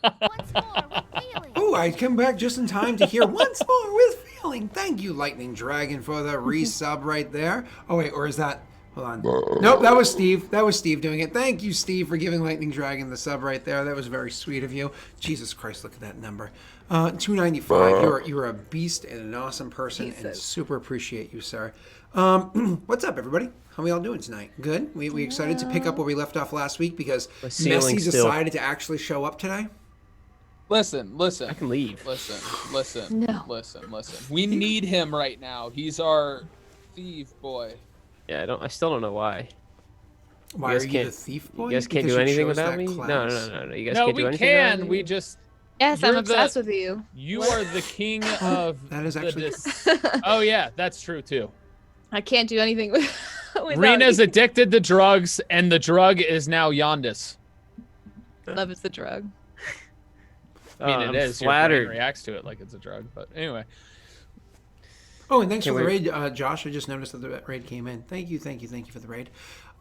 Once more with feeling. Oh, I come back just in time to hear once more with feeling. Thank you, Lightning Dragon, for the resub right there. Oh wait, or is that? Hold on. Nope, that was Steve. That was Steve doing it. Thank you, Steve, for giving Lightning Dragon the sub right there. That was very sweet of you. Jesus Christ, look at that number. 295. You're a beast and an awesome person, and super appreciate you, sir. What's up, everybody? How are we all doing tonight? Good. We excited to pick up where we left off last week because Messi decided to actually show up today. Listen. I can leave. Listen. No. Listen. We need him right now. He's our thief boy. Yeah, I still don't know why. Why are you the thief boy? You guys can't Because do you anything chose without that me? class? No. You guys No, can't do we anything without can. me? We just. Yes, You're I'm obsessed with you. You are the king of. That is actually Oh yeah, that's true too. I can't do anything without Rena's you. addicted to drugs, and the drug is now Yondis. Love is the drug. I mean, I'm it is. Your brain flattered. reacts to it like it's a drug, but anyway. Oh, and thanks Can for the we- raid, Josh. I just noticed that the raid came in. Thank you for the raid.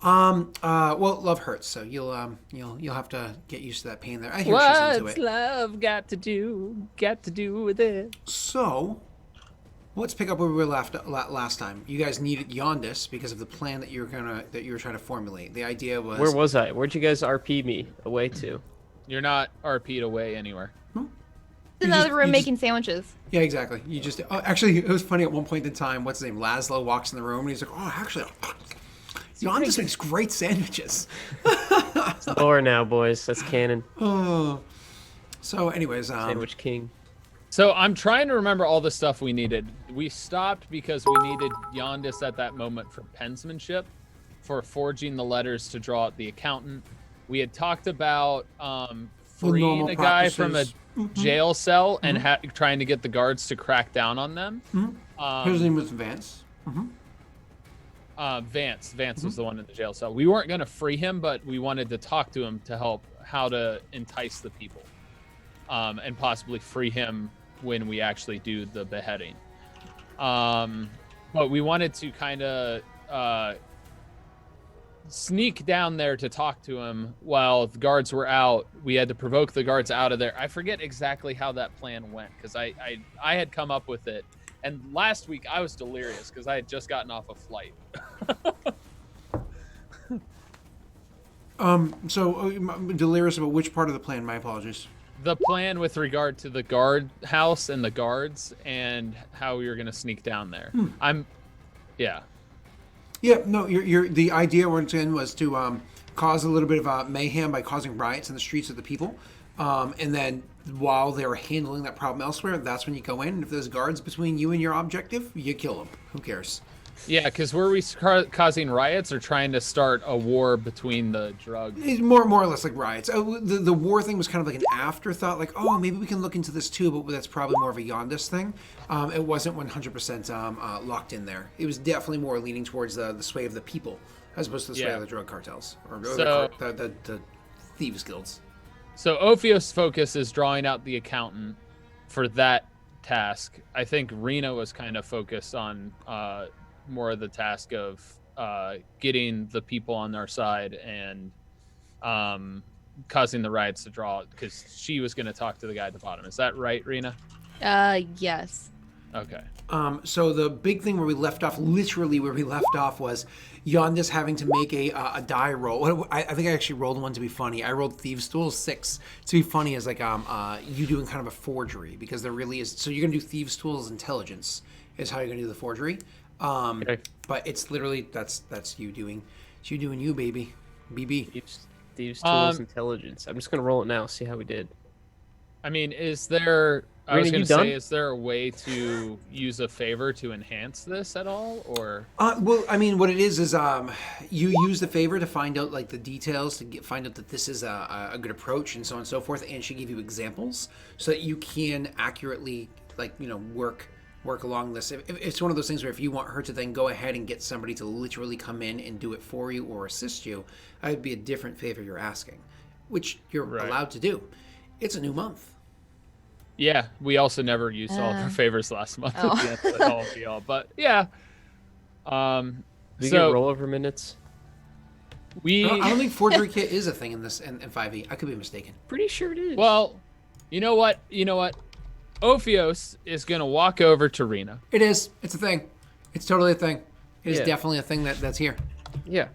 Well, love hurts, so you'll have to get used to that pain there. I hear she's into What's it. love got to do with it? So, let's pick up where we were last time. You guys needed Yondis because of the plan that you were trying to formulate. The idea was Where was I? Where'd you guys RP me away to? You're not RP'd away anywhere. In another room making sandwiches. Yeah, exactly. You just actually it was funny at one point in time. What's his name? Laszlo walks in the room and he's like, "Oh, actually, Yondis makes great sandwiches." It's lore now, boys. That's canon. Oh. So, anyways, Sandwich King. So I'm trying to remember all the stuff we needed. We stopped because we needed Yondis at that moment for pensmanship, for forging the letters to draw out the accountant. We had talked about freeing normal a guy from a practices. jail cell and trying to get the guards to crack down on them. his name was Vance. Vance was the one in the jail cell. We weren't going to free him, but we wanted to talk to him to help how to entice the people, and possibly free him when we actually do the beheading. But we wanted to kind of sneak down there to talk to him while the guards were out. We had to provoke the guards out of there. I forget exactly how that plan went because I had come up with it. And last week I was delirious because I had just gotten off a flight. So delirious about which part of the plan? My apologies. The plan with regard to the guard house and the guards and how we were going to sneak down there. Yeah, no, you're the idea once again was to cause a little bit of mayhem by causing riots in the streets of the people, and then while they're handling that problem elsewhere, that's when you go in. And if there's guards between you and your objective, you kill them. Who cares? Yeah, because were we causing riots or trying to start a war between the drug? It's more or less like riots. The war thing was kind of like an afterthought, like, oh, maybe we can look into this too, but that's probably more of a Yondis thing. It wasn't 100% locked in there. It was definitely more leaning towards the sway of the people as opposed to the sway of the drug cartels or the thieves guilds. So Ophios' focus is drawing out the accountant for that task. I think Rena was kind of focused on more of the task of getting the people on our side and causing the riots to draw, because she was going to talk to the guy at the bottom. Is that right, Rena? Yes. Okay. So the big thing where we left off, literally where we left off, was Yondis having to make a die roll. I think I actually rolled one to be funny. I rolled Thieves' Stool 6 to be funny as like you doing kind of a forgery, because there really is. So you're gonna do Thieves' Tools intelligence is how you're gonna do the forgery. Okay. But it's literally that's you doing you, baby. BB. Thieves' Tools Intelligence. I'm just gonna roll it now. See how we did. I mean, is there... I Rena, was going you to done? say, is there a way to use a favor to enhance this at all, or? Well, I mean, what it is you use the favor to find out like the details to find out that this is a good approach and so on and so forth, and she give you examples so that you can accurately work along this. If it's one of those things where if you want her to then go ahead and get somebody to literally come in and do it for you or assist you, that would be a different favor you're asking, which you're allowed to do. It's a new month. Yeah, we also never used all of our favors last month Oh. at the end of the all be all. But yeah. Do you get rollover minutes? I don't think forgery kit is a thing in this in 5e. I could be mistaken. Pretty sure it is. Well, you know what? Ophios is gonna walk over to Rena. It is. It's a thing. It's totally a thing. It is Yeah. definitely a thing that's here. Yeah.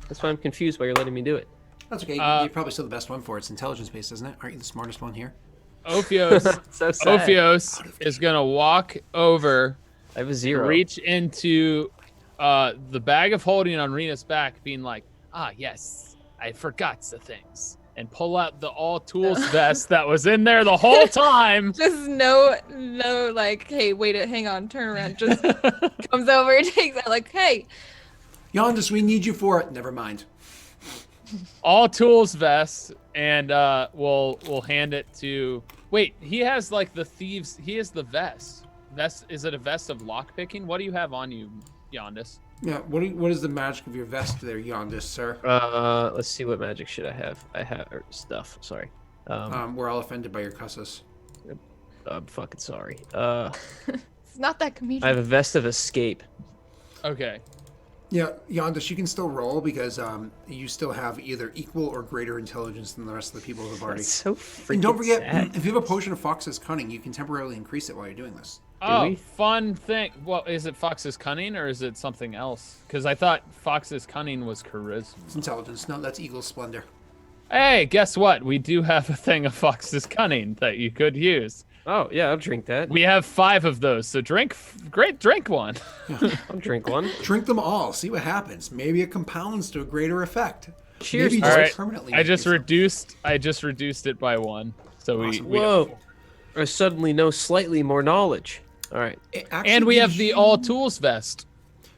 That's why I'm confused why you're letting me do it. That's okay. You're probably still the best one for it. It's intelligence-based, isn't it? Aren't you the smartest one here? Ophios, So sad. Ophios is gonna walk over, I have a 0. reach into the bag of holding on Rena's back, being like, "Ah, yes, I forgot the things," and pull out the all tools vest that was in there the whole time. Just no, like, hey, wait, hang on, turn around. Just comes over and takes it, like, hey. Yondis, we need you for it. Never mind. All tools vest, and we'll hand it to. Wait, he has like the thieves. He has the vest. Is it a vest of lockpicking? What do you have on you, Yondis? Yeah. What is the magic of your vest there, Yondis, sir? Let's see what magic shit I have. Or stuff. Sorry. We're all offended by your cusses. I'm fucking sorry. It's not that comedian. I have a vest of escape. Okay. Yeah, Yondis, you can still roll because you still have either equal or greater intelligence than the rest of the people of the party. That's so freaking And don't forget, sad. if you have a potion of Fox's Cunning, you can temporarily increase it while you're doing this. Oh, we? fun thing. Well, is it Fox's cunning or is it something else? Because I thought Fox's cunning was charisma. It's intelligence. No, that's Eagle's Splendor. Hey, guess what? We do have a thing of Fox's cunning that you could use. Oh, yeah, I'll drink that. We have 5 of those, so drink one. I'll drink one. Drink them all. See what happens. Maybe it compounds to a greater effect. Cheers. Maybe All just right, permanently. I make just yourself- reduced it by 1. So Awesome. we Whoa. I suddenly know slightly more knowledge. All right. It actually and we have gives the you- all tools vest.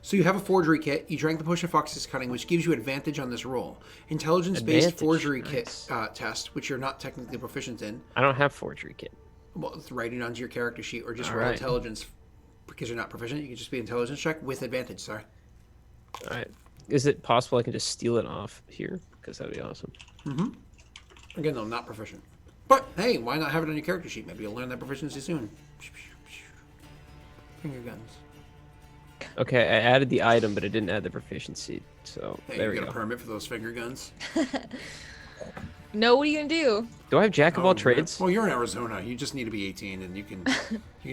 So you have a forgery kit. You drank the potion of Fox's Cunning, which gives you advantage on this roll. Intelligence-based Advantage, forgery nice. kit test, which you're not technically proficient in. I don't have forgery kit. Well, it's writing onto your character sheet, or just All roll right. intelligence because you're not proficient. You can just be intelligence check with advantage. Sorry. All right. Is it possible I can just steal it off here? Because that'd be awesome. Again, though, not proficient. But hey, why not have it on your character sheet? Maybe you'll learn that proficiency soon. Finger guns. Okay, I added the item, but it didn't add the proficiency. So Hey, there you we got go. a permit for those finger guns? No, what are you gonna do? Do I have Jack of Oh, all man. trades? Well, you're in Arizona. You just need to be 18, and you can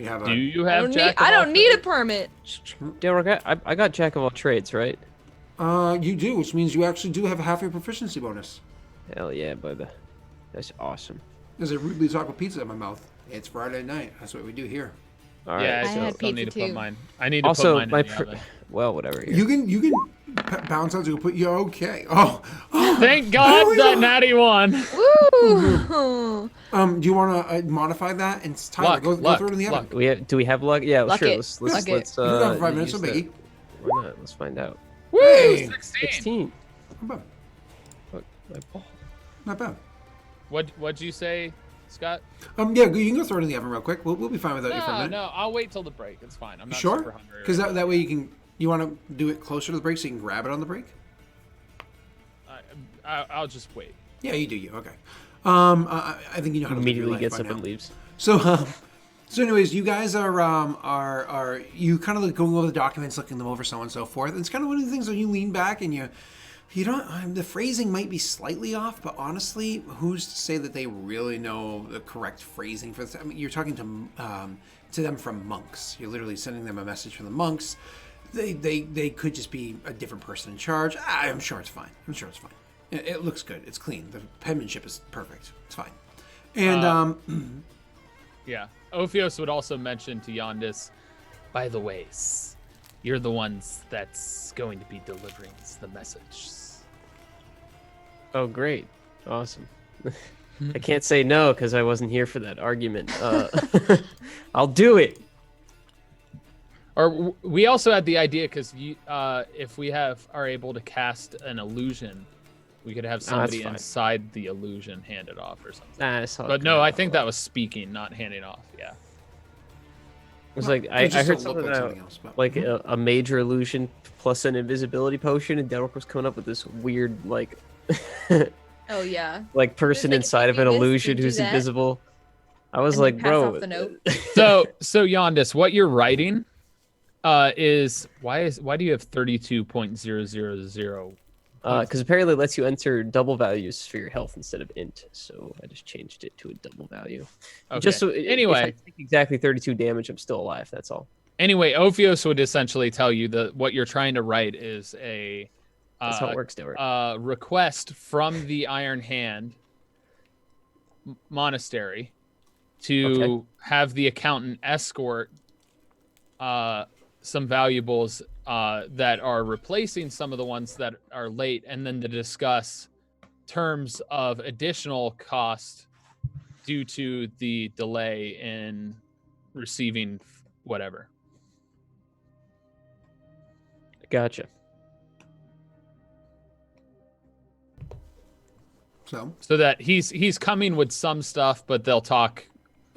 have Do a. you I have don't, Jack? I don't need a permit. Daelric, I got Jack of all trades, right? You do, which means you actually do have half your proficiency bonus. Hell yeah, brother. That's awesome. There's a rudely taco pizza in my mouth. It's Friday night. That's what we do here. All right. Yeah, I I had still need to pizza put too. mine. I need to Also, put mine my in the oven. well, whatever. Here. You can bounce out to go put you okay. Oh, Thank God we that go. natty one. Woo! do you want to modify that? And it's Tyler, Luck, go luck, throw it in the oven. luck. Do we have luck? Yeah, Luck sure. it. Let's Luck it. let's You got 5 minutes, use no that. biggie. Why not? Let's find out. Woo! Hey. 16. 16. Not bad. Fuck, my ball. Not bad. What'd you say, Scott? Yeah, you can go throw it in the oven real quick. We'll be fine without you for a No, minute. no, I'll wait till the break. It's fine. I'm not Sure? super hungry. Because that way you can. You want to do it closer to the break so you can grab it on the break? I'll just wait. Yeah, you do. You okay? I think you know how to live your Immediately life gets by up now. and leaves. So anyways, you guys are you kind of like going over the documents, looking them over, so on and so forth. And it's kind of one of the things where you lean back and you don't. The phrasing might be slightly off, but honestly, who's to say that they really know the correct phrasing for this? I mean, you're talking to them from monks. You're literally sending them a message from the monks. They could just be a different person in charge. I'm sure it's fine. It looks good. It's clean. The penmanship is perfect. It's fine. And Yeah. Ophios would also mention to Yondis, by the way, you're the ones that's going to be delivering the message. Oh, great. Awesome. I can't say no because I wasn't here for that argument. I'll do it. Or we also had the idea because if we are able to cast an illusion, we could have somebody fine. inside the illusion hand it off or something. Nah, it's all But good. no, I think that was speaking, not handing off. Yeah. It was like it I just heard don't look something, like about, something else, but- like a major illusion plus an invisibility potion, and Daelric was coming up with this weird like Oh yeah. like person like, inside of do an this, illusion do who's that. invisible. I was And like, pass bro. off the note. So Yondis, what you're writing is why do you have 32.000 Because apparently it lets you enter double values for your health instead of int. So I just changed it to a double value. Okay. Just so Anyway. if I take exactly 32 damage, I'm still alive. That's all. Anyway, Ophios would essentially tell you that what you're trying to write is a That's how it works, Daelric. request from the Iron Hand monastery to have the accountant escort some valuables that are replacing some of the ones that are late, and then to discuss terms of additional cost due to the delay in receiving whatever. Gotcha. So that he's coming with some stuff, but they'll talk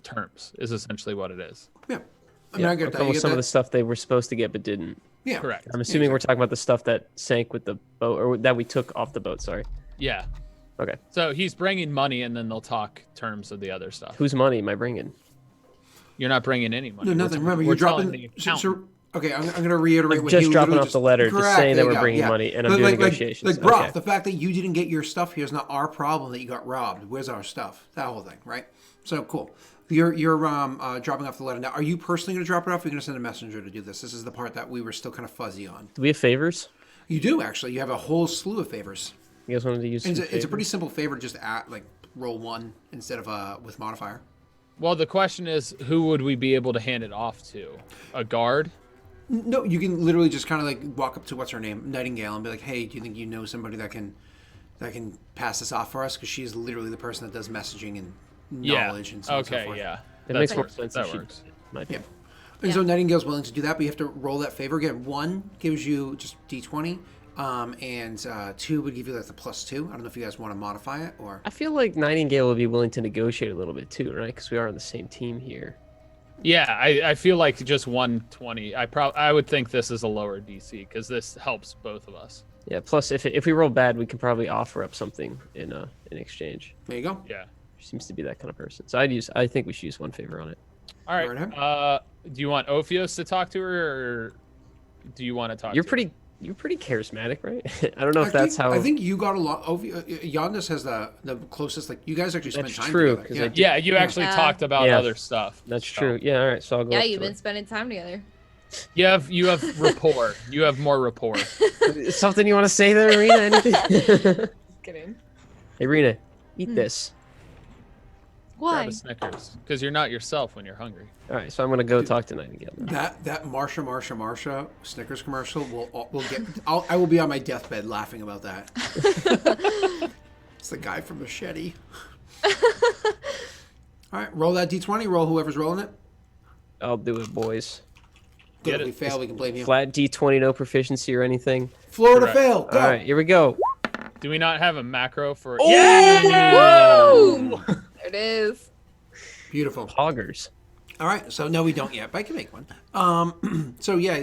terms is essentially what it is. Yeah. Yeah, some of the stuff they were supposed to get but didn't. Yeah. Correct. I'm assuming we're talking about the stuff that sank with the boat, or that we took off the boat. Sorry. Yeah. Okay. So he's bringing money, and then they'll talk terms of the other stuff. Whose money am I bringing? You're not bringing any money. No, nothing. Remember, we're you're dropping. telling the accountant. Okay, I'm going to reiterate what Just you dropping literally off the letter, just saying that we're bringing money, and I'm doing negotiations. Like, Brock, Okay. the fact that you didn't get your stuff here is not our problem that you got robbed. Where's our stuff? That whole thing, right? So, cool. You're dropping off the letter. Now, are you personally going to drop it off, or are you going to send a messenger to do this? This is the part that we were still kind of fuzzy on. Do we have favors? You do, actually. You have a whole slew of favors. You guys wanted to use It's a pretty simple favor, just roll one instead of with modifier. Well, the question is, who would we be able to hand it off to? A guard? No, you can literally just kind of like walk up to what's her name, Nightingale, and be like, "Hey, do you think you know somebody that can pass this off for us?" Because she's literally the person that does messaging and knowledge and so on and so forth. Yeah. It makes more sense. That if she works. might be. Yeah. And so Nightingale's willing to do that, but you have to roll that favor again. 1 gives you just D20, and 2 would give you like the +2. I don't know if you guys want to modify it or. I feel like Nightingale would be willing to negotiate a little bit too, right? Because we are on the same team here. Yeah, I feel like just 120. I would think this is a lower DC because this helps both of us. Yeah. Plus, if we roll bad, we can probably offer up something in exchange. There you go. Yeah. She seems to be that kind of person. So I think we should use one favor on it. All right. Do you want Ophios to talk to her, or do you want to talk? You're to her? You're pretty charismatic, right? I don't know if that's how. I think you got a lot. Yondas has the closest. Like you guys actually spent That's time true, together. 'cause Yeah. I did- Yeah, you actually talked about Yeah. other stuff. That's so. true. Yeah. All right. So I'll go. Yeah, up you've to been spending time together. You have rapport. You have more rapport. her. Something you want to say there, Rena? Anything? Just kidding. Hey, Rena, eat this. Grab Why? a Snickers, because you're not yourself when you're hungry. All right. So I'm gonna go talk to Nightingale now. That Marsha Snickers commercial will get. I will be on my deathbed laughing about that. It's the guy from Machete. All right, roll that D20. Roll whoever's rolling it. I'll do it, boys. Good. Get If we it. fail, we can blame you. Flat D20, no proficiency or anything. Florida Correct. fail. Go. All right. Here we go. Do we not have a macro for? Woo! There it is. Beautiful. Hoggers. All right, so no, we don't yet, but I can make one. So yeah,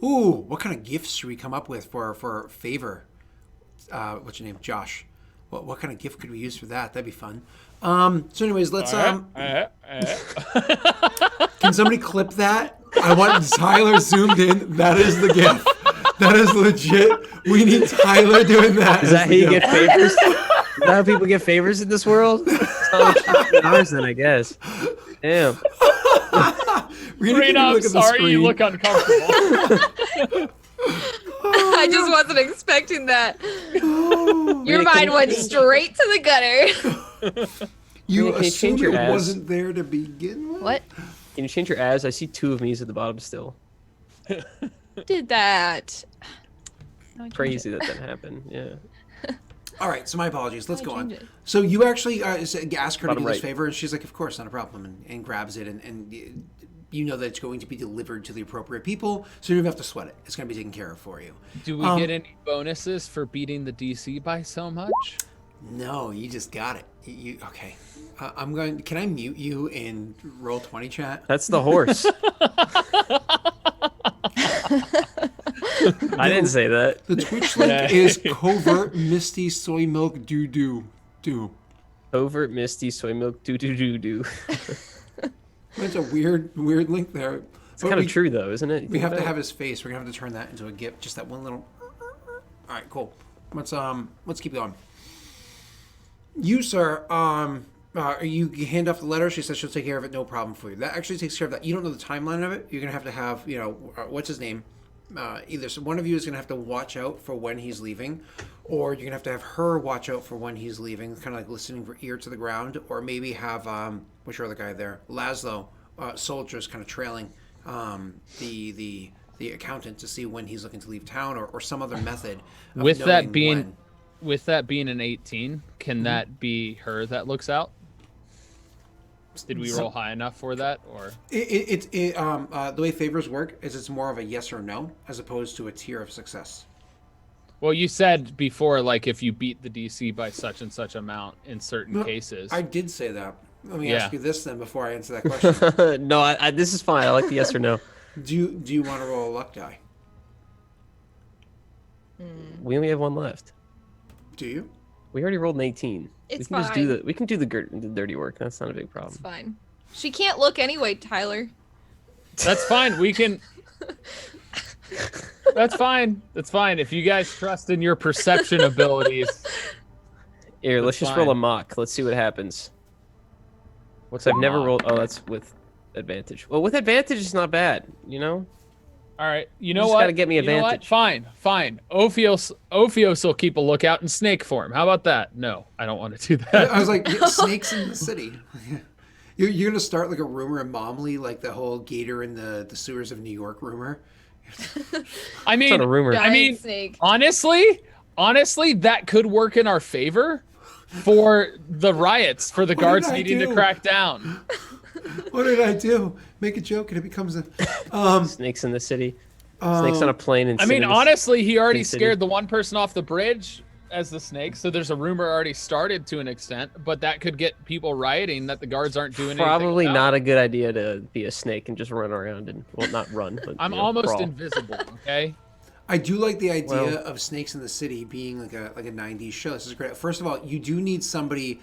what kind of gifts should we come up with for favor? What's your name, Josh? What kind of gift could we use for that? That'd be fun. So anyways, let's can somebody clip that? I want Tyler zoomed in. That is the gift. That is legit. We need Tyler doing that. Is that how you get favors? Is that how people get favors in this world? It's not much than ours, then, I guess. Damn. Rena, I'm sorry you look uncomfortable. I just wasn't expecting that. Your mind went straight to the gutter. You Can you change assumed your it ass? wasn't there to begin with? What? Can you change your ads? I see 2 of me's at the bottom still. Did that? No, I changed Crazy it. that happened. Yeah. All right, so my apologies. Let's I go on. change it? So you actually ask her to Bottom do this right. favor, and she's like, "Of course, not a problem," and grabs it, and you know that it's going to be delivered to the appropriate people, so you don't have to sweat it. It's going to be taken care of for you. Do we get any bonuses for beating the DC by so much? No, you just got it. Okay? I'm going. Can I mute you in roll 20 chat? That's the horse. I didn't say that. The Twitch link is covert misty soy milk do. Overt Misty Soy Milk do. That's a weird link there. It's kind of true though, isn't it? We have to have his face. We're gonna have to turn that into a GIF. Just that one little. All right, cool. let's keep going. You, sir, you hand off the letter. She says she'll take care of it, no problem for you. That actually takes care of that. You don't know the timeline of it. You're gonna have, what's his name? Either one of you is gonna have to watch out for when he's leaving, or you're gonna have to have her watch out for when he's leaving, kind of like listening for ear to the ground, or maybe have what's your other guy there, Laszlo, soldiers kind of trailing the accountant to see when he's looking to leave town, or some other method. Of With that knowing being. when. With that being an 18, can that be her that looks out? Did we roll high enough for that, or the way favors work is it's more of a yes or no as opposed to a tier of success. Well, you said before, like if you beat the DC by such and such amount in certain cases. I did say that. Let me ask you this then before I answer that question. No, this is fine. I like the yes or no. Do you want to roll a luck die? We only have one left. Do you? We already rolled an 18. It's we can fine. just do the dirty work. That's not a big It's problem. fine. She can't look anyway, Tyler. That's fine. We can. That's fine. That's fine. If you guys trust in your perception abilities. Here, let's just roll a fine. mock. Let's see what happens. I've never rolled. Oh, that's with advantage. Well, with advantage, it's not bad. You know. All right. You know just what? gotta get me You know what? advantage. Fine. Ophios will keep a lookout in snake form. How about that? No, I don't want to do that. I was like, yeah, snakes in the city. You're gonna start like a rumor in Momley, like the whole gator in the sewers of New York rumor. I mean, not a rumor. I mean, Giant snake. honestly, that could work in our favor for the riots, for the What guards did I needing to do? crack down. What did I do? Make a joke and it becomes a. Snakes in the city. Snakes on a plane. And I mean, honestly, he already City. scared the one person off the bridge as the snake, so there's a rumor already started to an extent, but that could get people rioting that the guards aren't doing probably anything about. not a good idea to be a snake and just run around and not run. But, I'm almost crawl. invisible, okay? I do like the idea Well- of Snakes in the City being like a 90s show. This is great. First of all, you do need somebody.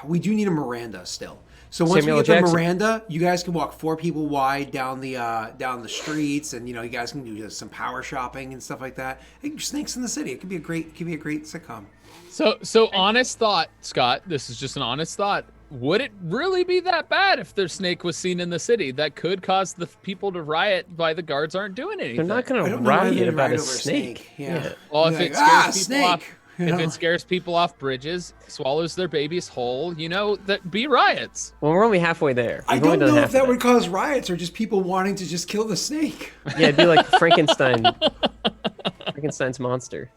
We do need a Miranda still. So once Samuel we get the Jackson. Miranda, you guys can walk 4 people wide down the streets, and you guys can do some power shopping and stuff like that. Hey, Snakes in the City. It could be a great sitcom. So honest thought, Scott, this is just an honest thought. Would it really be that bad if their snake was seen in the city? That could cause the people to riot why the guards aren't doing anything. They're not going I to don't know why riot they about ride a over snake. Yeah. Well, if You're it like, scares people snake. off, if it scares people off bridges, swallows their babies whole, that be riots. Well, we're only halfway there. I We've only don't done know half if that of would cause riots or just people wanting to just kill the snake. Yeah, it'd be like Frankenstein's monster.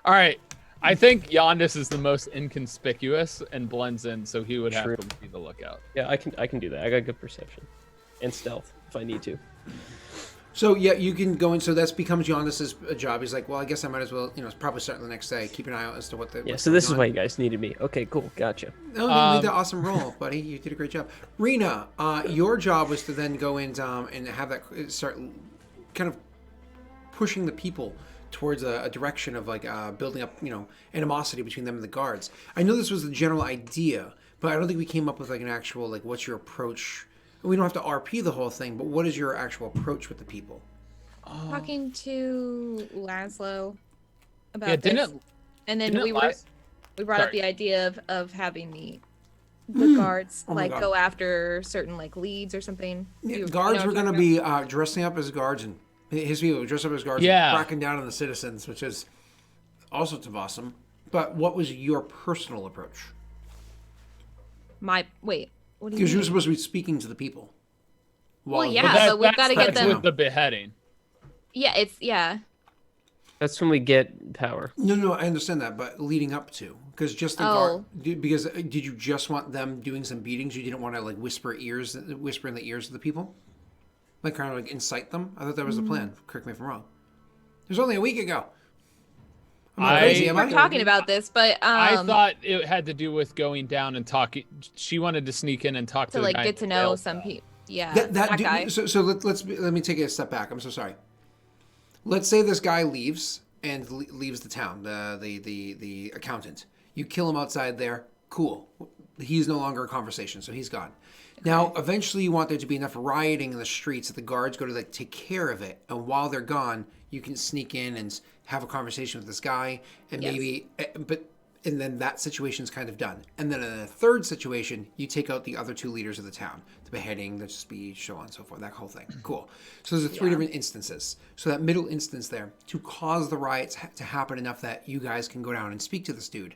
All right. I think Yondis is the most inconspicuous and blends in, so he would have True. to be the lookout. Yeah, I can do that. I got good perception and stealth if I need to. So yeah, you can go in. So that becomes Giannis's job. He's like, well, I guess I might as well, probably start the next day. Keep an eye out as to what the. Yeah, what's so this going is why on. you guys needed me. Okay, cool, gotcha. No, you did an awesome role, buddy. You did a great job. Rena, your job was to then go in and have that start kind of pushing the people towards a direction of like building up, animosity between them and the guards. I know this was the general idea, but I don't think we came up with like an actual like what's your approach. We don't have to RP the whole thing, but what is your actual approach with the people? Talking to Laszlo about Yeah, this, and then we brought up Sorry. the idea of having the guards Oh my God. go after certain leads or something. Guards what were I'm going to talking be dressing up as guards, and his people would dress up as guards, Yeah. and cracking down on the citizens, which is all sorts of awesome. But what was your personal approach? about? Wait, what do you Because you were mean? supposed to be speaking to the people. Well, yeah, That- but we've that's gotta get them- with the beheading. Yeah. That's when we get power. No, I understand that, but leading up to, because just the guard, because did you just want them doing some beatings? You didn't want to like whisper in the ears of the people, like kind of like incite them. I thought that was the plan. Correct me if I'm wrong. It was only a week ago. I'm not crazy, am We're I? talking about this, but I thought it had to do with going down and talking. She wanted to sneak in and talk to to the like guy get to in know jail. some people. Yeah, That that dude- guy. So let me take a step back. I'm so sorry. Let's say this guy leaves and leaves the town. The accountant. You kill him outside there. Cool. He's no longer a conversation, so he's gone. Now, eventually, you want there to be enough rioting in the streets that the guards go to like take care of it, and while they're gone, you can sneak in and have a conversation with this guy, and Yes. maybe, and then that situation's kind of done. And then in a third situation, you take out the other two leaders of the town, the beheading, the speech, so on and so forth, that whole thing. Cool. So there's three different instances. So that middle instance there, to cause the riots to happen enough that you guys can go down and speak to this dude.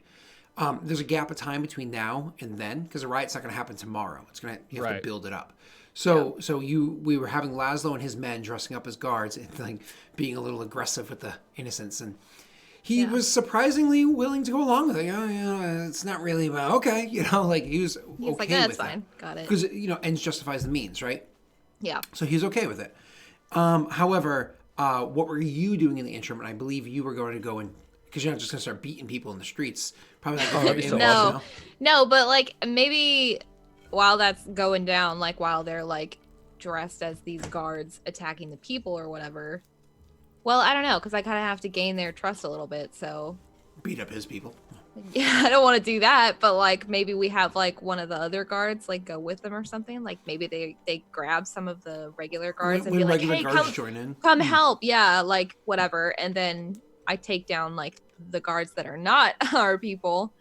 There's a gap of time between now and then, because the riot's not going to happen tomorrow. You have to build it up. So we were having Laszlo and his men dressing up as guards and like being a little aggressive with the innocents, and he was surprisingly willing to go along with it. It's not really about okay, like he was He's okay like, yeah, with it's fine. Got it. because ends justifies the means, right? Yeah. So he was okay with it. However, what were you doing in the interim? And I believe you were going to go and because you're not just going to start beating people in the streets. Probably not. No, but like maybe while that's going down, like while they're like dressed as these guards attacking the people or whatever. Well, I don't know, because I kind of have to gain their trust a little bit, so. Beat up his people. Yeah, I don't want to do that, but like maybe we have like one of the other guards like go with them or something. Like maybe they grab some of the regular guards and be like, hey, come help. Yeah, like whatever. And then I take down like the guards that are not our people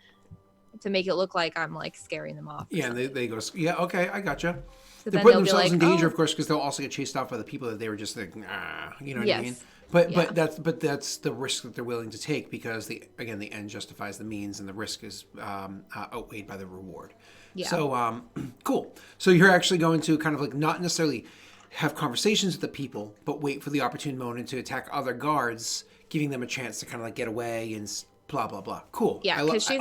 to make it look like I'm like scaring them off. Yeah, and they go, yeah, okay, I gotcha. So they're putting themselves in danger, of course, because they'll also get chased off by the people that they were just like, you know what I mean? But that's the risk that they're willing to take because the end justifies the means and the risk is outweighed by the reward. Yeah. So cool. So you're actually going to kind of like not necessarily have conversations with the people, but wait for the opportune moment to attack other guards, giving them a chance to kind of like get away and blah blah blah. Cool. Yeah, because she's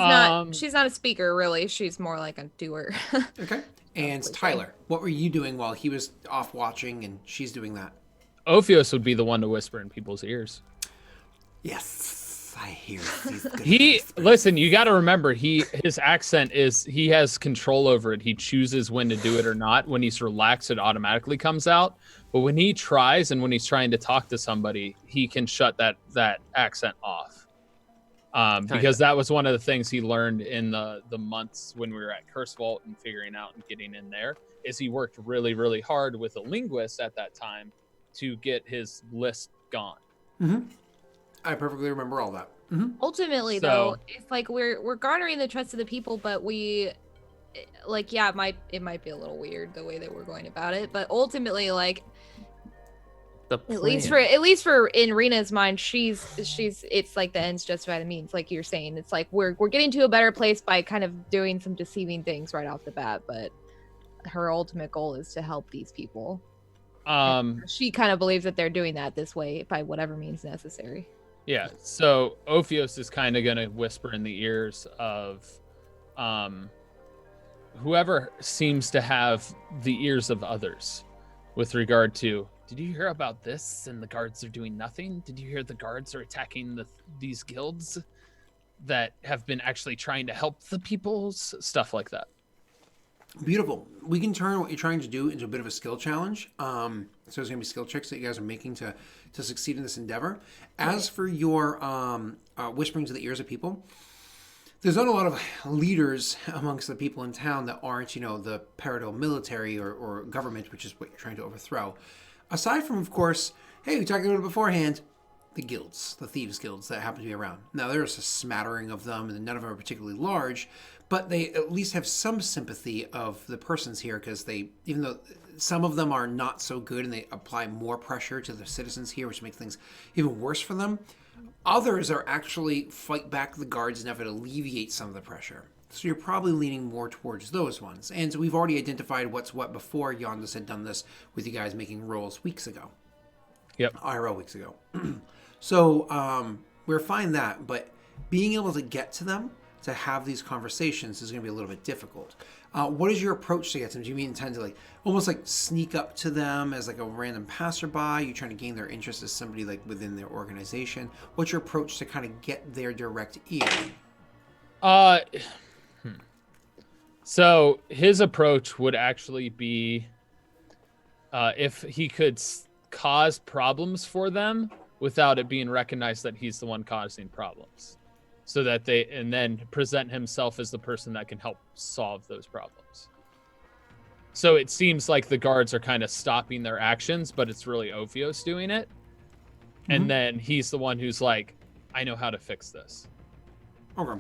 not a speaker really. She's more like a doer. Okay. And Tyler, what were you doing while he was off watching and she's doing that? Ophios would be the one to whisper in people's ears. Yes, I hear. Listen, you got to remember, his accent he has control over it. He chooses when to do it or not. When he's relaxed, it automatically comes out. But when he tries and when he's trying to talk to somebody, he can shut that accent off. Because that was one of the things he learned in the months when we were at Curse Vault and figuring out and getting in there, is he worked really, really hard with a linguist at that time to get his list gone. Mm-hmm. I perfectly remember all that. Mm-hmm. Ultimately, though, it's like we're garnering the trust of the people, but we, like, yeah, it might be a little weird the way that we're going about it, but ultimately, like, at least for in Rena's mind, she's it's like the ends justify the means, like you're saying. It's like we're getting to a better place by kind of doing some deceiving things right off the bat, but her ultimate goal is to help these people. She kind of believes that they're doing that this way by whatever means necessary. Yeah, so Ophios is kind of going to whisper in the ears of whoever seems to have the ears of others with regard to, did you hear about this and the guards are doing nothing? Did you hear the guards are attacking these guilds that have been actually trying to help the peoples? Stuff like that. Beautiful. We can turn what you're trying to do into a bit of a skill challenge. So there's going to be skill checks that you guys are making to succeed in this endeavor. As for your whispering to the ears of people, there's not a lot of leaders amongst the people in town that aren't, the Peredhel military or government, which is what you're trying to overthrow. Aside from, of course, hey, we talked about it beforehand, the guilds, the thieves guilds that happen to be around. Now, there's a smattering of them, and none of them are particularly large, but they at least have some sympathy of the persons here because even though some of them are not so good and they apply more pressure to the citizens here, which makes things even worse for them, others are actually fight back the guards and have to alleviate some of the pressure. So you're probably leaning more towards those ones. And so we've already identified what's what before Yondas had done this with you guys making rolls weeks ago. Yep. IRL weeks ago. So we're fine that, but being able to get to them, to have these conversations is going to be a little bit difficult. What is your approach to get to them? Do you intend to almost sneak up to them as a random passerby? You trying to gain their interest as somebody within their organization? What's your approach to kind of get their direct ear? So his approach would actually be if he could cause problems for them without it being recognized that he's the one causing problems, so that and then present himself as the person that can help solve those problems. So it seems like the guards are kind of stopping their actions, but it's really Ophios doing it. and then he's the one who's like, I know how to fix this. Okay.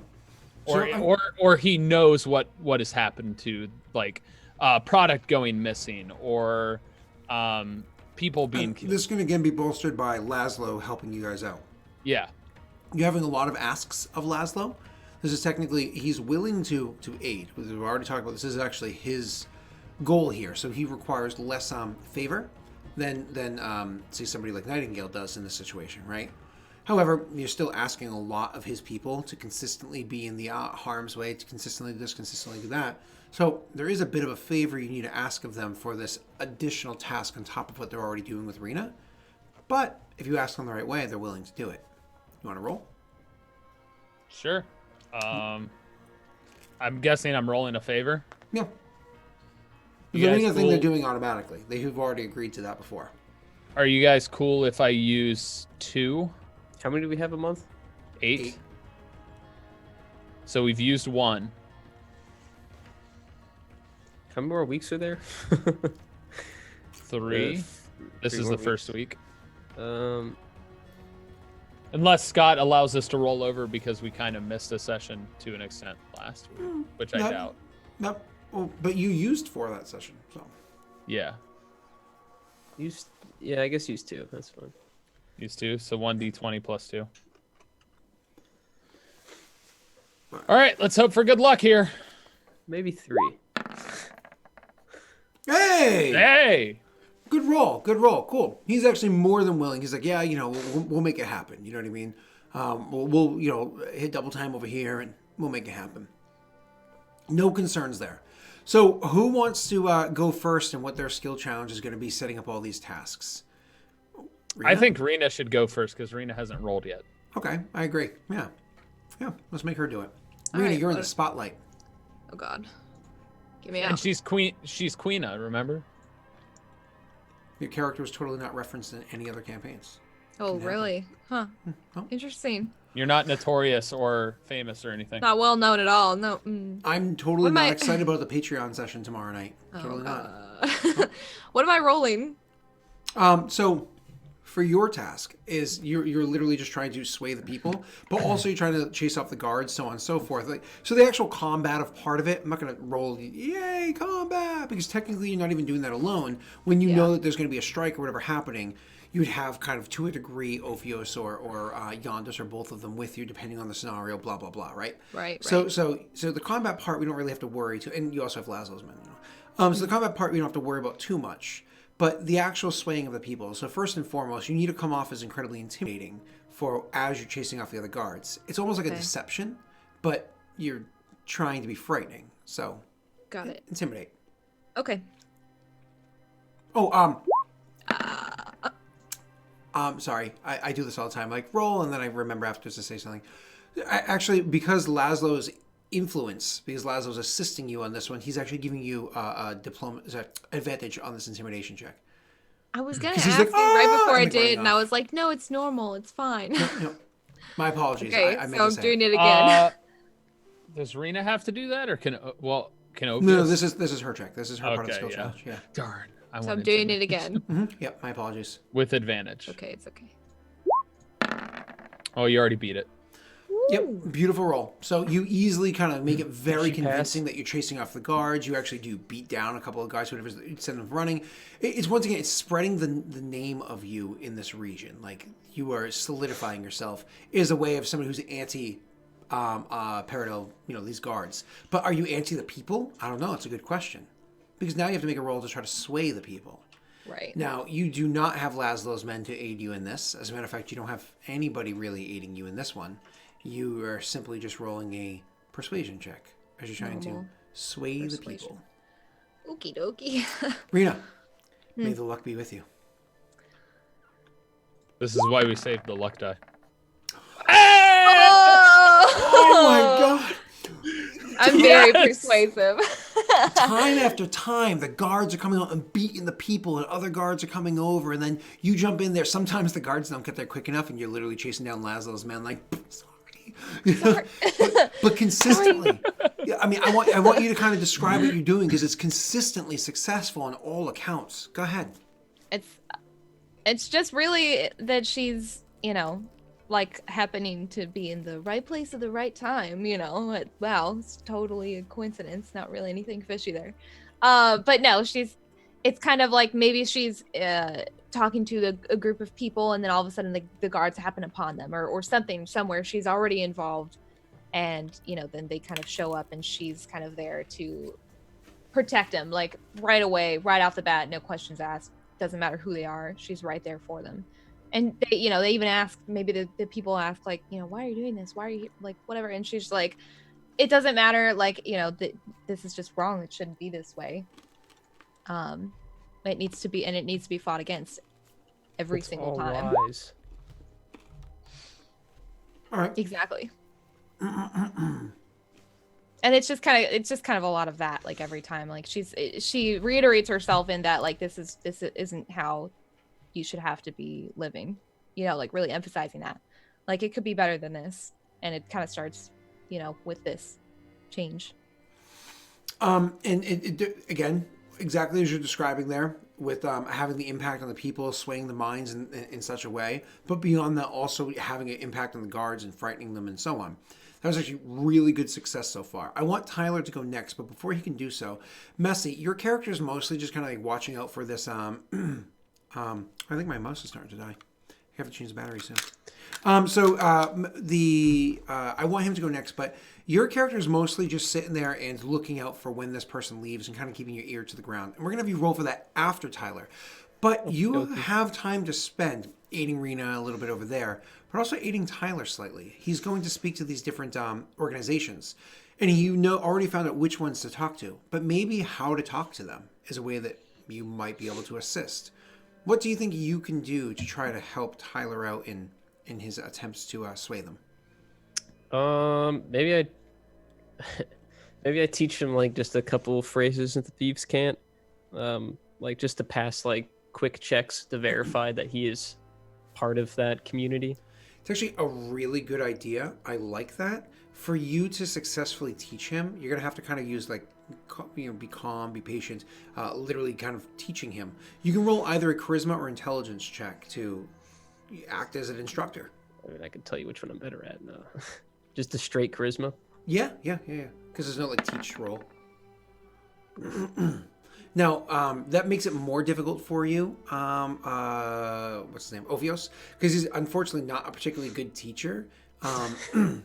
Or he knows what has happened to like product going missing or people being killed. This can again be bolstered by Laszlo helping you guys out. Yeah. You're having a lot of asks of Laszlo. This is technically, he's willing to aid. We've already talked about this is actually his goal here. So he requires less favor than say somebody like Nightingale does in this situation, right? However, you're still asking a lot of his people to consistently be in the harm's way, to consistently do this, consistently do that. So there is a bit of a favor you need to ask of them for this additional task on top of what they're already doing with Rena. But if you ask them the right way, they're willing to do it. You want to roll? Sure. I'm guessing I'm rolling a favor. Yeah. You The guys Rena thing cool? they're doing automatically. They've already agreed to that before. Are you guys cool if I use 2? How many do we have a month? 8? So we've used 1. How many more weeks are there? 3. This three is more the first week. Um, Unless Scott allows us to roll over because we kind of missed a session to an extent last week, which I No. doubt. No, well, but you used 4 that session, so. Yeah. yeah, I guess use 2. That's fine. Use 2, so 1d20 plus 2. All right, let's hope for good luck here. Maybe 3. Hey! Hey! Good roll, cool. He's actually more than willing. He's like, yeah, we'll make it happen. You know what I mean? We'll hit double time over here and we'll make it happen. No concerns there. So who wants to go first and what their skill challenge is going to be setting up all these tasks? Rena? I think Rena should go first because Rena hasn't rolled yet. Okay, I agree. Yeah, let's make her do it. All Rena, right, you're in the what- spotlight. Oh God. Get me And out. she's Queena, remember? Your character was totally not referenced in any other campaigns. Oh, happen. really? Huh. Oh. Interesting. You're not notorious or famous or anything. Not well known at all. No. I'm totally What am not I- excited about the Patreon session tomorrow night. Oh, Totally not. What am I rolling? So for your task is you're literally just trying to sway the people, but also you're trying to chase off the guards, so on and so forth. Like, so the actual combative part of it, I'm not going to roll yay combat because technically you're not even doing that alone. When you know that there's going to be a strike or whatever happening, you'd have kind of to a degree Ophios or Yondas or both of them with you depending on the scenario. Blah blah blah. Right. Right. So the combat part we don't really have to worry to, and you also have Laszlo's men. So the combat part we don't have to worry about too much. But the actual swaying of the people. So first and foremost, you need to come off as incredibly intimidating as you're chasing off the other guards. It's almost like a deception, but you're trying to be frightening. So Got it. intimidate. Okay. Oh, sorry. I do this all the time. Like roll, and then I remember afterwards to say something. Actually, because Laszlo's influence, because Laszlo's assisting you on this one, he's actually giving you a advantage on this intimidation check. I was gonna 'Cause ask he's like, you right "Ah!" before I and, like, running did, and I off. was like, "No, it's normal. It's fine." No, my apologies. Okay, I meant so to I'm say doing it. it again. Does Rena have to do that, or can Ophios? No, this is her check. This is her part of the Okay, skill yeah. challenge. Yeah. Darn. So I'm doing it again. Yep. My apologies. with advantage. Okay, it's okay. Oh, you already beat it. Yep, beautiful roll. So you easily kind of make it very She convincing that you're chasing off the guards. You actually do beat down a couple of guys, whatever, you send them running. It's once again, it's spreading the name of you in this region. Like you are solidifying yourself is a way of somebody who's anti Peredhel, these guards. But are you anti the people? I don't know. It's a good question. Because now you have to make a roll to try to sway the people. Right. Now, you do not have Laszlo's men to aid you in this. As a matter of fact, you don't have anybody really aiding you in this one. You are simply just rolling a persuasion check as you're trying to sway the people. Okie dokie. Rena, may the luck be with you. This is why we saved the luck die. Oh my god! I'm very Yes! persuasive. Time after time, the guards are coming out and beating the people, and other guards are coming over, and then you jump in there. Sometimes the guards don't get there quick enough, and you're literally chasing down Laszlo's men like, sorry. but consistently. Yeah, I mean, I want you to kind of describe what you're doing because it's consistently successful on all accounts. Go ahead. It's It's just really that she's, like happening to be in the right place at the right time, wow, it's totally a coincidence, not really anything fishy there. But no, it's kind of like maybe she's talking to a group of people, and then all of a sudden the guards happen upon them, or something, somewhere she's already involved, and then they kind of show up, and she's kind of there to protect them, like right away, right off the bat, no questions asked. Doesn't matter who they are, she's right there for them. And they even ask, maybe the people ask, like, why are you doing this? Why are you like, whatever? And she's like, it doesn't matter, like, this is just wrong. It shouldn't be this way. It needs to be, and it needs to be fought against every single time. Lies. All right. Exactly. And it's just kind of a lot of that, like every time, like she reiterates herself in that, like, this isn't how you should have to be living, like really emphasizing that, like, it could be better than this. And it kind of starts, with this change. And it again, exactly as you're describing there, with having the impact on the people, swaying the minds in such a way, but beyond that, also having an impact on the guards and frightening them and so on. That was actually really good success so far. I want Tyler to go next, but before he can do so, Messy, your character is mostly just kind of like watching out for this. I think my mouse is starting to die. I have to change the battery soon. I want him to go next, but your character is mostly just sitting there and looking out for when this person leaves and kind of keeping your ear to the ground. And we're going to have you roll for that after Tyler. But you have time to spend aiding Rena a little bit over there, but also aiding Tyler slightly. He's going to speak to these different organizations, and already found out which ones to talk to, but maybe how to talk to them is a way that you might be able to assist. What do you think you can do to try to help Tyler out in his attempts to sway them? Maybe I teach him like just a couple phrases that the thieves can't, like just to pass like quick checks to verify that he is part of that community. It's actually a really good idea. I like that. For you to successfully teach him, you're gonna have to kind of use like, be calm, be patient, literally kind of teaching him. You can roll either a charisma or intelligence check to act as an instructor. I mean, I can tell you which one I'm better at. No, just a straight charisma. Yeah. Because there's no like teach roll. Now, that makes it more difficult for you. What's his name? Ophios, because he's unfortunately not a particularly good teacher.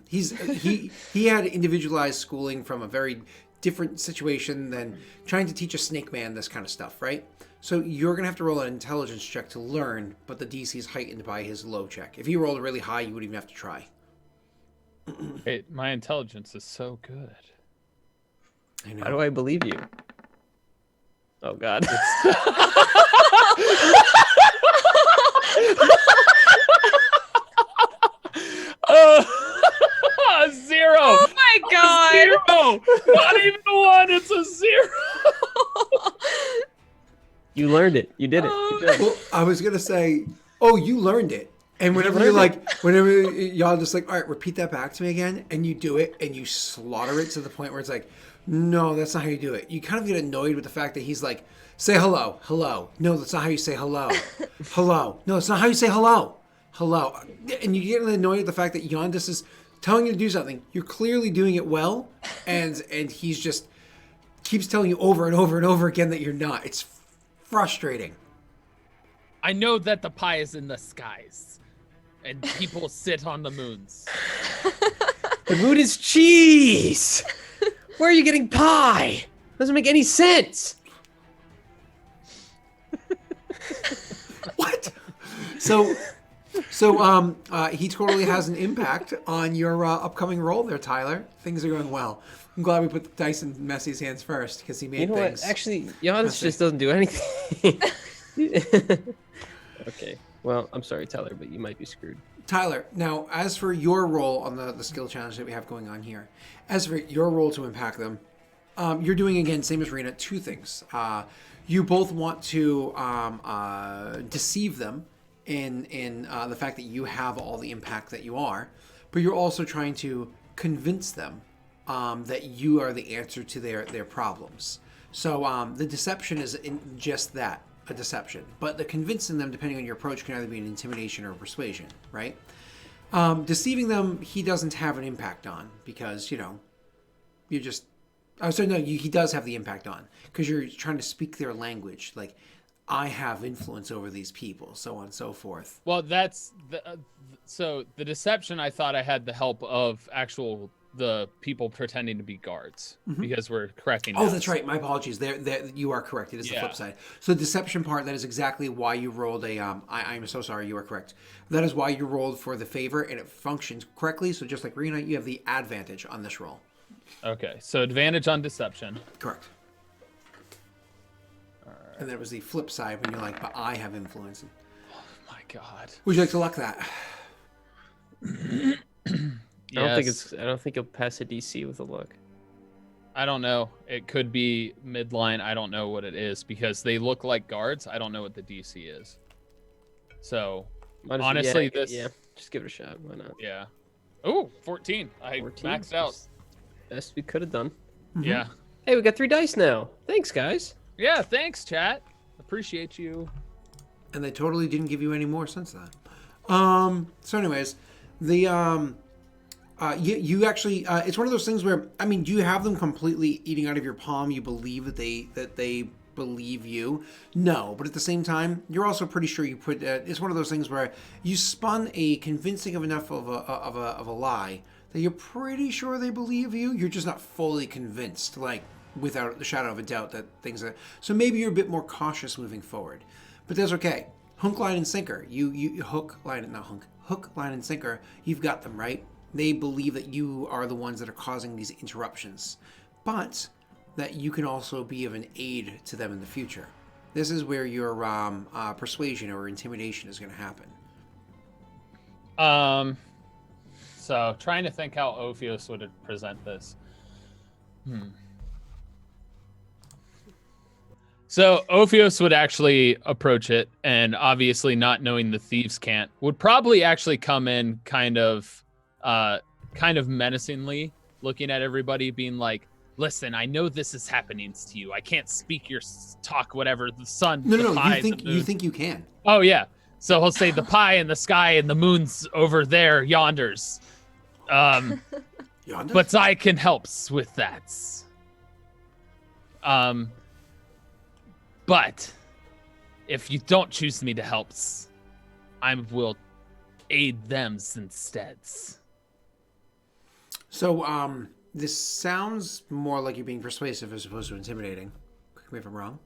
He had individualized schooling from a very different situation than trying to teach a snake man this kind of stuff, right? So you're gonna have to roll an intelligence check to learn, but the DC is heightened by his low check. If you rolled really high, you wouldn't even have to try. Hey, my intelligence is so good. I know. How do I believe you? Oh God. Zero. Oh my God. Zero. Not even one. It's a zero. You learned it. You did it. Good job. Well, I was gonna say, oh, you learned it. And whenever y'all just like, all right, repeat that back to me again, and you do it, and you slaughter it to the point where it's like, no, that's not how you do it. You kind of get annoyed with the fact that he's like, say hello, hello. No, that's not how you say hello. Hello. No, that's not how you say hello. Hello. And you get annoyed at the fact that Yondis is telling you to do something. You're clearly doing it well, and he's just keeps telling you over and over and over again that you're not. It's frustrating. I know that the pie is in the skies, and people sit on the moons. The moon is cheese. Where are you getting pie? Doesn't make any sense. What? So he totally has an impact on your upcoming role there, Tyler. Things are going well. I'm glad we put the dice in Messy's hands first because he made things. What? Actually, Giannis just doesn't do anything. Okay. Well, I'm sorry, Tyler, but you might be screwed. Tyler, now, as for your role on the skill challenge that we have going on here, as for your role to impact them, you're doing, again, same as Rena, two things. You both want to deceive them in the fact that you have all the impact that you are, but you're also trying to convince them that you are the answer to their problems. So the deception is in just that. a deception. But the convincing them, depending on your approach, can either be an intimidation or a persuasion, right? Deceiving them, he doesn't have an impact on because, you're just... Oh, so no, he does have the impact on because you're trying to speak their language. Like, I have influence over these people, so on and so forth. Well, that's... So the deception, I thought I had the help of the people pretending to be guards because we're correcting. Oh, that's right. My apologies. There, you are correct. It is the flip side. So the deception part, that is exactly why you rolled a. I'm so sorry. You are correct. That is why you rolled for the favor, and it functions correctly. So just like Rena, you have the advantage on this roll. Okay, so advantage on deception. Correct. All right. And that was the flip side when you're like, but I have influence. Oh my God. Would you like to luck that? I don't think he'll pass a DC with a look. I don't know. It could be midline. I don't know what it is because they look like guards. I don't know what the DC is. So honestly, just give it a shot. Why not? Yeah. Oh, 14. 14? Maxed out. Best we could have done. Yeah. Hey, we got 3 dice now. Thanks, guys. Yeah, thanks, chat. Appreciate you. And they totally didn't give you any more since that. So anyways, the you actually it's one of those things where, I mean, do you have them completely eating out of your palm? You believe that they believe you? No, but at the same time, you're also pretty sure you put. It's one of those things where you spun a convincing enough of a lie that you're pretty sure they believe you. You're just not fully convinced, like without the shadow of a doubt that things are. So maybe you're a bit more cautious moving forward, but that's okay. Hook, line, and sinker. You hook, line, and sinker. You've got them, right. They believe that you are the ones that are causing these interruptions, but that you can also be of an aid to them in the future. This is where your persuasion or intimidation is going to happen. So trying to think how Ophios would present this. So Ophios would actually approach it, and obviously not knowing the thieves can't, would probably actually come in kind of menacingly, looking at everybody, being like, "Listen, I know this is happening to you. I can't speak your talk, whatever. The sun, No. pie, You think you can? Oh yeah. So he'll say the pie and the sky and the moon's over there, yonders. Yonder? But I can helps with that. But if you don't choose me to helps, I will aid them instead." So, this sounds more like you're being persuasive as opposed to intimidating. Correct me if I'm wrong.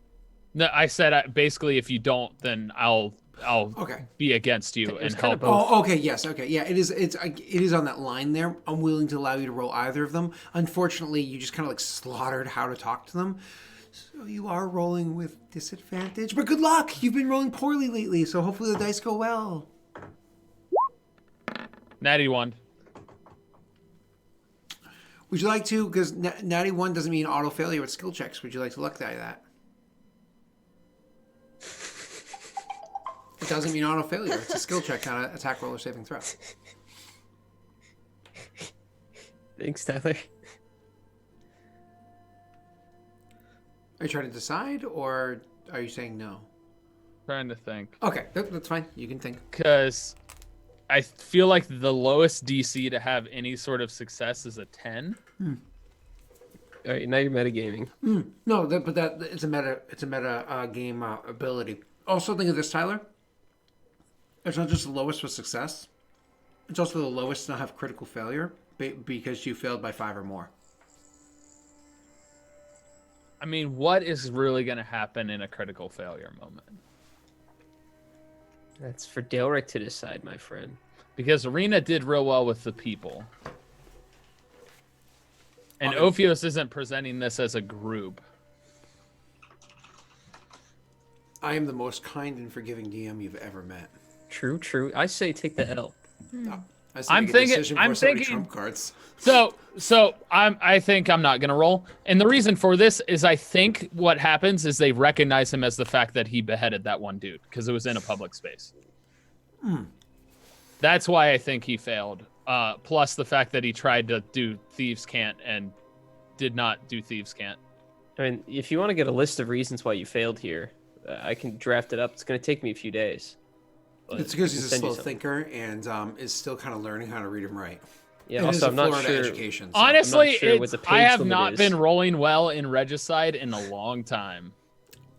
No, I said basically if you don't, then I'll be against you and help. Oh, okay, yes, okay, yeah. It is on that line there. I'm willing to allow you to roll either of them. Unfortunately, you just kind of like slaughtered how to talk to them. So you are rolling with disadvantage, but good luck. You've been rolling poorly lately, so hopefully the dice go well. Natty 1. Would you like to, because natty 1 doesn't mean auto failure with skill checks, would you like to luck die that? It doesn't mean auto failure. It's a skill check, not an attack roll or saving throw. Thanks, Tyler. Are you trying to decide, or are you saying no? Trying to think. Okay, that's fine. You can think. Because I feel like the lowest DC to have any sort of success is a 10. All right, now you're metagaming. No, but it's a meta game ability. Also, think of this, Tyler. It's not just the lowest for success. It's also the lowest to not have critical failure because you failed by 5 or more. I mean, what is really going to happen in a critical failure moment? That's for Daelric to decide, my friend. Because Arena did real well with the people. And Ophios isn't presenting this as a group. I am the most kind and forgiving DM you've ever met. True. I say take the L. I'm thinking trump cards. So I think I'm not gonna roll. And the reason for this is I think what happens is they recognize him as the fact that he beheaded that one dude because it was in a public space. That's why I think he failed. Plus the fact that he tried to do Thieves' Cant and did not do Thieves' Cant. I mean, if you want to get a list of reasons why you failed here, I can draft it up. It's going to take me a few days. But It's because I can he's a send you slow something. thinker and is still kind of learning how to read and write. Yeah. It is Also, a I'm not Florida sure. education. So. Honestly, sure what the I page have limit not is. been rolling well in Regicide in a long time.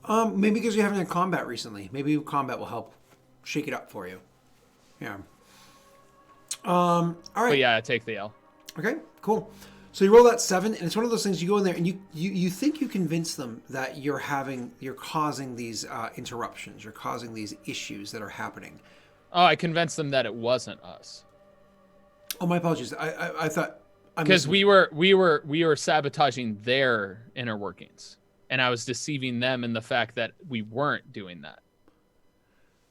Maybe because you haven't had combat recently. Maybe combat will help shake it up for you. Yeah. All right. But yeah, I take the L. Okay, cool. So you roll that 7, and it's one of those things you go in there and you think you convince them that you're causing these interruptions, you're causing these issues that are happening. Oh, I convinced them that it wasn't us. Oh, my apologies. I thought because we were sabotaging their inner workings, and I was deceiving them in the fact that we weren't doing that.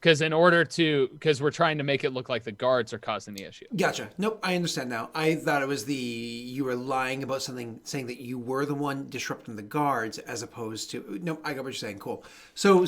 Because we're trying to make it look like the guards are causing the issue. Gotcha. Nope, I understand now. I thought it was you were lying about something, saying that you were the one disrupting the guards, as opposed to. Nope, I got what you're saying. Cool. So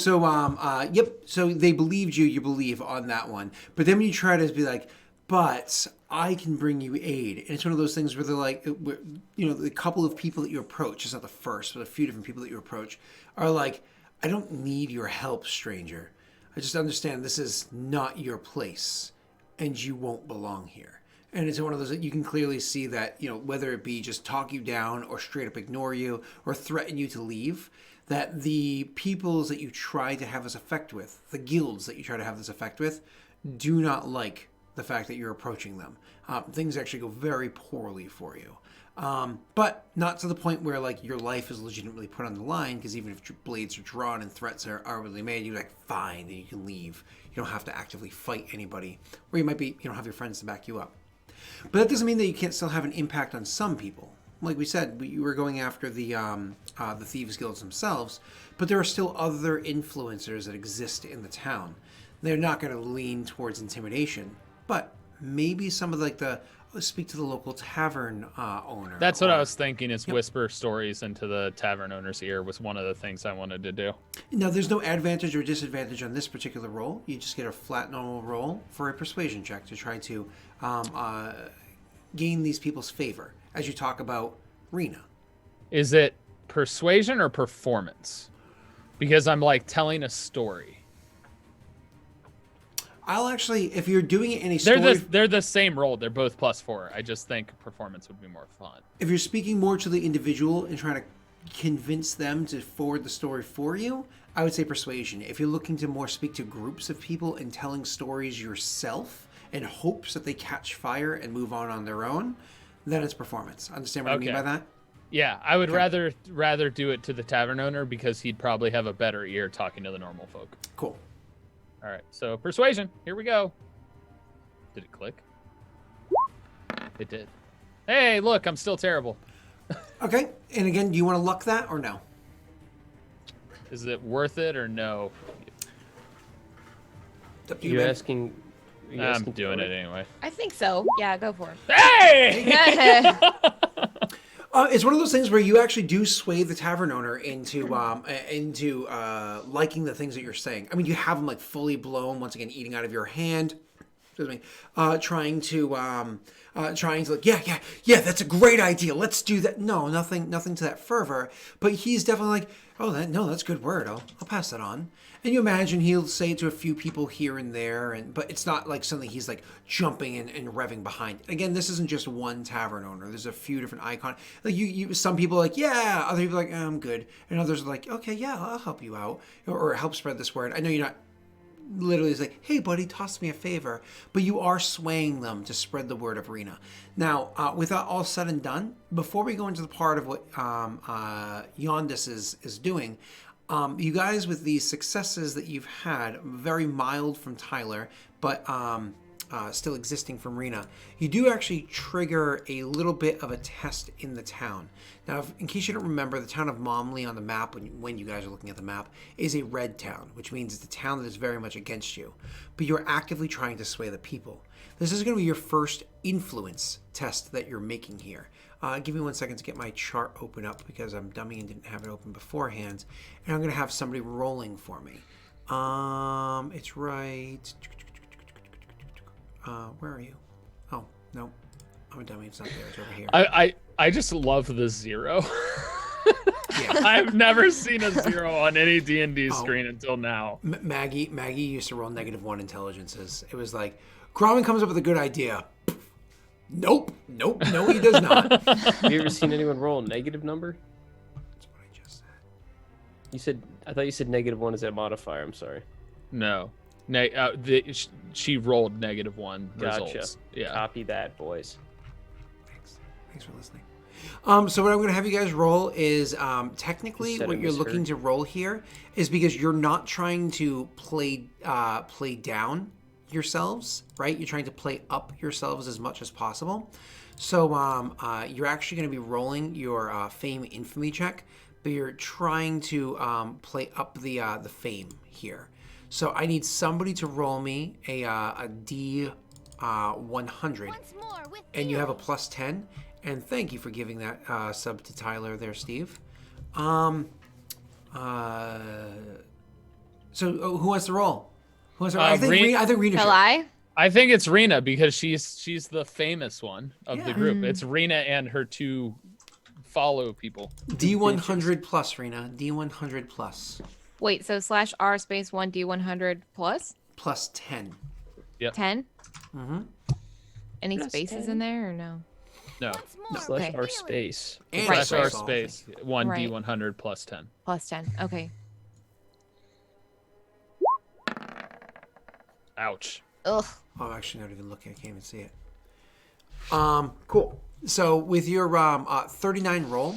yep. So they believed you. You believe on that one, but then when you try to be like, but I can bring you aid, and it's one of those things where they're like, the couple of people that you approach, it's not the first, but a few different people that you approach are like, I don't need your help, stranger. I just understand this is not your place and you won't belong here. And it's one of those that you can clearly see that, whether it be just talk you down or straight up ignore you or threaten you to leave, that the peoples that you try to have this effect with, the guilds that you try to have this effect with, do not like the fact that you're approaching them. Things actually go very poorly for you. But not to the point where like your life is legitimately put on the line, because even if blades are drawn and threats are really made, you're like, fine, then you can leave. You don't have to actively fight anybody, or you might be, have your friends to back you up. But that doesn't mean that you can't still have an impact on some people. Like we said, you were going after the thieves guilds themselves, but there are still other influencers that exist in the town. They're not going to lean towards intimidation, but maybe some of like speak to the local tavern owner. That's what I was thinking, is whisper stories into the tavern owner's ear was one of the things I wanted to do. Now, there's no advantage or disadvantage on this particular roll. You just get a flat normal roll for a persuasion check to try to gain these people's favor as you talk about Rena. Is it persuasion or performance? Because I'm like telling a story. I'll actually, if you're doing it in a story... They're the same roll. They're both +4. I just think performance would be more fun. If you're speaking more to the individual and trying to convince them to forward the story for you, I would say persuasion. If you're looking to more speak to groups of people and telling stories yourself in hopes that they catch fire and move on their own, then it's performance. Understand what I mean by that? Yeah, I would rather do it to the tavern owner, because he'd probably have a better ear talking to the normal folk. Cool. All right, so persuasion. Here we go. Did it click? It did. Hey, look, I'm still terrible. Okay, and again, do you want to luck that or no? Is it worth it or no? You asking? I'm doing it anyway. I think so. Yeah, go for it. Hey! It's one of those things where you actually do sway the tavern owner into liking the things that you're saying. I mean, you have them like fully blown, once again, eating out of your hand. Excuse me. Trying to like, yeah, that's a great idea. Let's do that. No, nothing to that fervor. But he's definitely like, that's a good word. I'll pass that on. And you imagine he'll say it to a few people here and there, but it's not like something he's like jumping and revving behind. Again, this isn't just one tavern owner. There's a few different icons. Like some people are like, yeah, other people are like, I'm good, and others are like, okay, yeah, I'll help you out or help spread this word. I know you're not literally like, hey buddy, toss me a favor, but you are swaying them to spread the word of Rena. Now, with that all said and done, before we go into the part of what Yondis is doing, you guys, with the successes that you've had, very mild from Tyler, but still existing from Rena, you do actually trigger a little bit of a test in the town. Now, in case you don't remember, the town of Momley on the map, when you guys are looking at the map, is a red town, which means it's a town that is very much against you. But you're actively trying to sway the people. This is going to be your first influence test that you're making here. Give me 1 second to get my chart open up, because I'm dummy and didn't have it open beforehand. And I'm going to have somebody rolling for me. It's right... where are you? Oh, no. I'm a dummy. It's not there. It's over here. I just love the 0. I've never seen a 0 on any D&D screen until now. Maggie used to roll -1 intelligences. It was like, Gromit comes up with a good idea. Nope, no, he does not. Have you ever seen anyone roll a negative number? That's what I just said. I thought you said -1 is a modifier. I'm sorry. No. She rolled -1 Gotcha. results. Yeah. Copy that, boys. Thanks for listening. So what I'm going to have you guys roll is technically what you're looking to roll here is because you're not trying to play down yourselves, right? You're trying to play up yourselves as much as possible. So you're actually going to be rolling your fame infamy check, but you're trying to play up the fame here. So I need somebody to roll me a D 100, and you have a +10. And thank you for giving that sub to Tyler there, Steve. So who wants to roll? I think Rena Shall should. I think it's Rena because she's the famous one of the group. It's Rena and her 2 follow people. D100 plus, Rena. D100 plus. Wait, so /R space 1 D100 plus? Plus 10. Yep. 10? Mm-hmm. Any spaces in there or no? No. /R space. And Right. /R space 1 Right. D100 plus 10. Plus 10. Okay. Ouch. Ugh. Oh, actually, not even looking. I can't even see it. Cool. So with your 39 roll,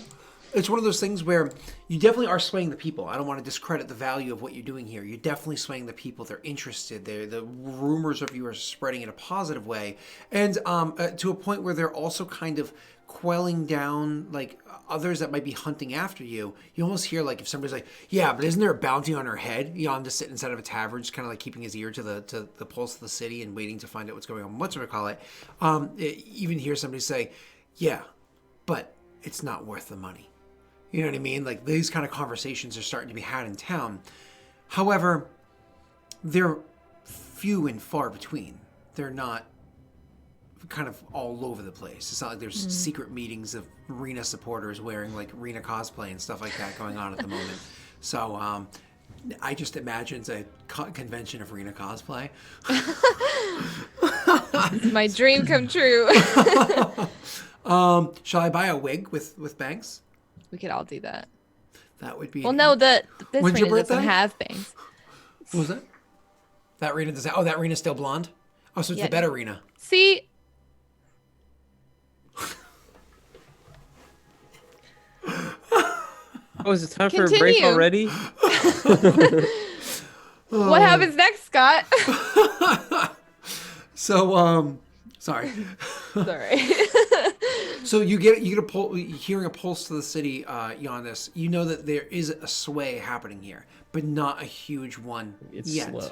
it's one of those things where you definitely are swaying the people. I don't want to discredit the value of what you're doing here. You're definitely swaying the people. They're interested. The rumors of you are spreading in a positive way. And to a point where they're also kind of quelling down like others that might be hunting after you. You almost hear like if somebody's like, yeah, but isn't there a bounty on her head? Jan just sitting inside of a tavern, just kind of like keeping his ear to the pulse of the city and waiting to find out what's going on. Even hear somebody say, yeah, but it's not worth the money. You know what I mean? Like these kind of conversations are starting to be had in town. However, they're few and far between. They're not kind of all over the place. It's not like there's secret meetings of Rena supporters wearing like Rena cosplay and stuff like that going on at the moment. So I just imagined a convention of Rena cosplay. My dream come true. Shall I buy a wig with bangs? We could all do that. That would be. Well, no, this When's your Rena doesn't birthday? have bangs. What was that? That Rena does. Oh, that Rena's still blonde. Oh, so it's the better Rena. See, Oh, is it time for a break Continue. already? what happens next, Scott? So, sorry. Sorry. So you get hearing a pulse to the city, Giannis. You know that there is a sway happening here, but not a huge one It's yet. slow.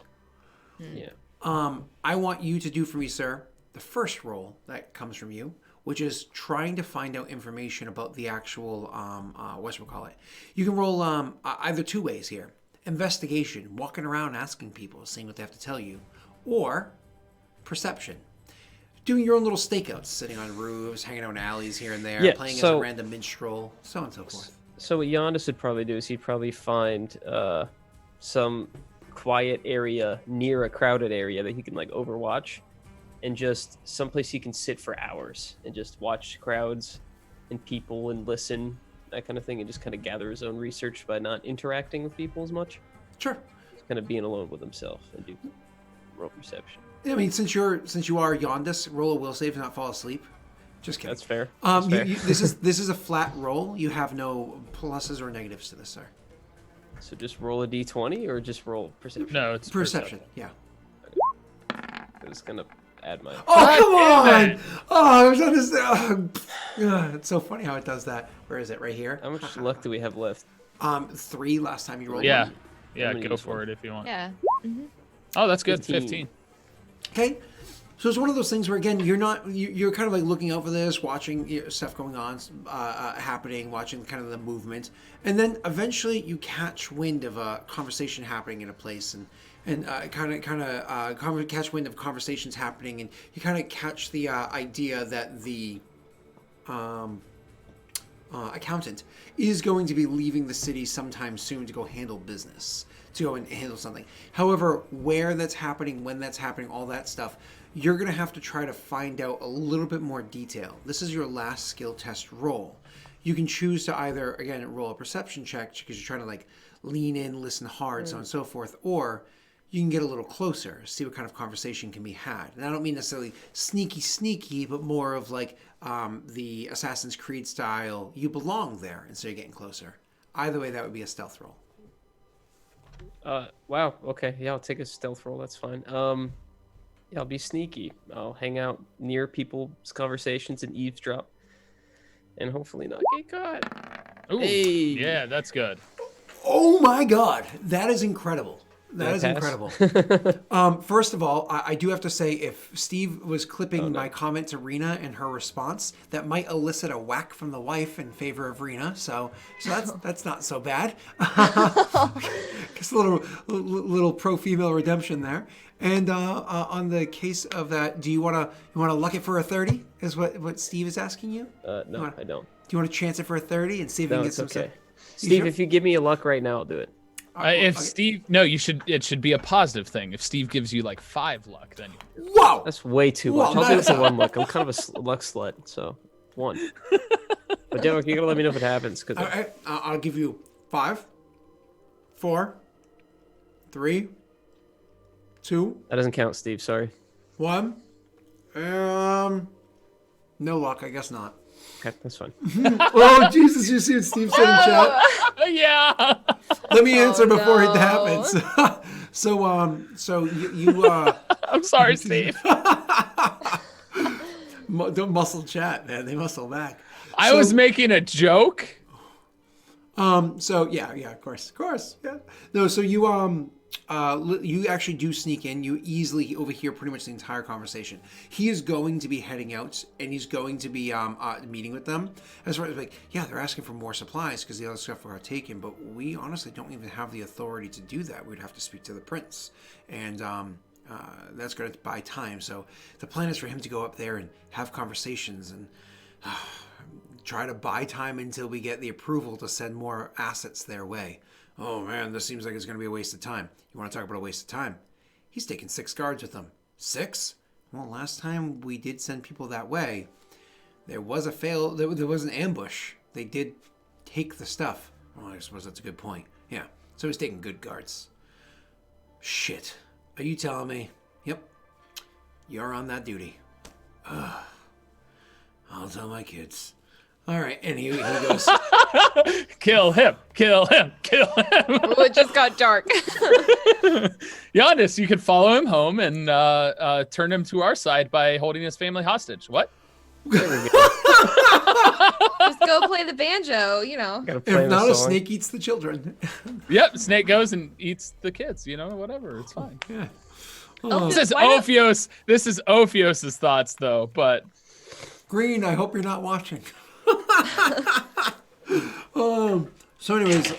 Yeah. I want you to do for me, sir, the first roll that comes from you, which is trying to find out information about the actual, whatchamacallit. You can roll either 2 ways here. Investigation, walking around asking people, seeing what they have to tell you, or perception. Doing your own little stakeouts, sitting on roofs, hanging out in alleys here and there, Yeah, playing as so- a random minstrel, so on and so forth. So what Yondas would probably do is he'd probably find some quiet area near a crowded area that he can like overwatch, and just someplace he can sit for hours and just watch crowds and people and listen, that kind of thing, and just kind of gather his own research by not interacting with people as much. Sure. Just kind of being alone with himself and do roll perception. I mean, since you are Yondas, roll a will save to not fall asleep. Just kidding. That's fair. That's fair. This is a flat roll. You have no pluses or negatives to this, sir. So just roll a d20 or just roll perception? No, it's Perception. Yeah. I was gonna add my. Oh, come damn on! Oh, I was on this. It's so funny how it does that. Where is it? Right here. How much luck do we have left? 3 last time you rolled. Yeah. one. Yeah, gonna go use for one. it if you want. Yeah. Oh, that's good. 15. 15. Okay. So it's one of those things where, again, you're kind of like looking out for this, watching stuff going on, happening, watching kind of the movement, and then eventually you catch wind of a conversation happening in a place, and catch wind of conversations happening, and you kind of catch the idea that the accountant, is going to be leaving the city sometime soon to go handle business, to go and handle something. However, where that's happening, when that's happening, all that stuff, you're going to have to try to find out a little bit more detail. This is your last skill test roll. You can choose to either, again, roll a perception check because you're trying to like lean in, listen hard, so on and so forth, or you can get a little closer, see what kind of conversation can be had. And I don't mean necessarily sneaky, but more of like the Assassin's Creed style, you belong there, and so you're getting closer. Either way, that would be a stealth roll. Wow. Okay. Yeah, I'll take a stealth roll. That's fine. Yeah, I'll be sneaky. I'll hang out near people's conversations and eavesdrop, and hopefully not get caught. Ooh, Hey. yeah, that's good. Oh my God, that is incredible. That is incredible. First of all, I do have to say, if Steve was clipping my comment to Rena and her response, that might elicit a whack from the wife in favor of Rena. So that's not so bad. Just a little pro-female redemption there. And on the case of that, do you want to luck it for a 30? Is what Steve is asking you? No, I don't. Do you want to chance it for a 30 and see if you No, can get it's some? okay. Steve, if you give me a luck right now, I'll do it. If Steve, no, you should. It should be a positive thing. If Steve gives you like 5 luck, then. Wow, That's way too much. I'll do it for 1 luck. I'm kind of a luck slut, so 1. But Daelric, you gotta let me know if it happens. Cause I'll give you 5, 4, 3, 2, that doesn't count, Steve. Sorry. 1. No luck. I guess not. Okay, that's fine. Oh Jesus! You see what Steve said in chat? Yeah. Let me answer before it happens. So you I'm sorry, Steve. don't muscle chat, man. They muscle back. I was making a joke. So yeah, of course, yeah. No, so you actually do sneak in. You easily overhear pretty much the entire conversation. He is going to be heading out, and he's going to be meeting with them. As far as like, yeah, they're asking for more supplies because the other stuff are taken, but we honestly don't even have the authority to do that. We'd have to speak to the prince, and that's going to buy time. So the plan is for him to go up there and have conversations and try to buy time until we get the approval to send more assets their way. Oh man, this seems like it's going to be a waste of time. You want to talk about a waste of time? He's taking 6 guards with him. 6? Well, last time we did send people that way, there was there was an ambush. They did take the stuff. Well, I suppose that's a good point. Yeah, so he's taking good guards. Shit. Are you telling me? Yep. You're on that duty. I'll tell my kids. All right, and he goes. Kill him! Kill him! Kill him! Oh, it just got dark. Giannis, you could follow him home and turn him to our side by holding his family hostage. What? There we go. Just go play the banjo, you know. Gotta play If the not, a song. snake eats the children. Yep, Snake goes and eats the kids. You know, whatever. It's fine. Yeah. Oh, This is why don't- Ophios. This is Ophios's thoughts, though. But Green, I hope you're not watching. So anyways,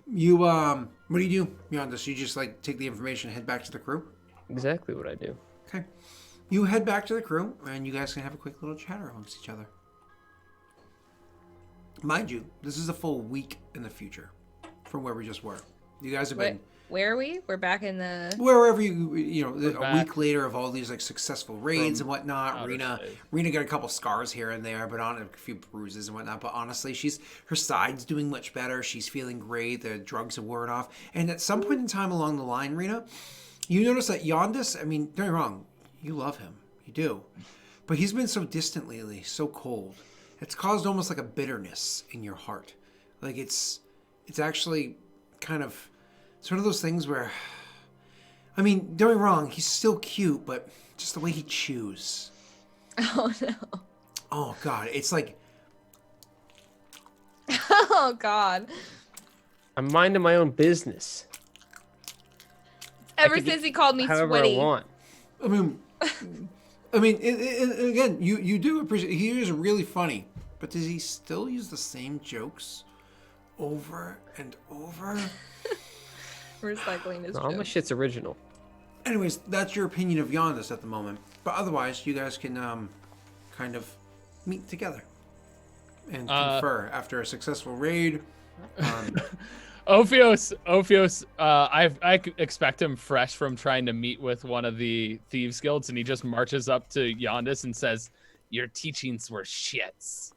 you what do you do beyond this? You just like take the information and head back to the crew? Exactly what I do. Okay. You head back to the crew and you guys can have a quick little chatter amongst each other. Mind you, this is a full week in the future from where we just were. You guys have been Where are we? We're back in the. wherever a back. week later of all these like successful raids and whatnot. outer Rena space. got a couple scars here and there, but on a few bruises and whatnot. But honestly, her side's doing much better. She's feeling great. The drugs have worn off. And at some point in time along the line, Rena, you notice that Yondis, I mean, don't get me wrong, you love him, you do, but he's been so distant lately, so cold. It's caused almost like a bitterness in your heart. Like it's actually kind of. It's one of those things where, I mean, don't get me wrong, he's still cute, but just the way he chews. Oh no. Oh God, it's like. Oh God. I'm minding my own business. Ever can be since he called me However sweaty. I want. I mean, again, you do appreciate. He is really funny, but does he still use the same jokes over and over? Recycling his No, all my joke. shit's original. Anyways, that's your opinion of Yondis at the moment. But otherwise, you guys can kind of meet together. and confer after a successful raid. Ophios, I expect him fresh from trying to meet with one of the thieves guilds, and he just marches up to Yondis and says, "Your teachings were shits."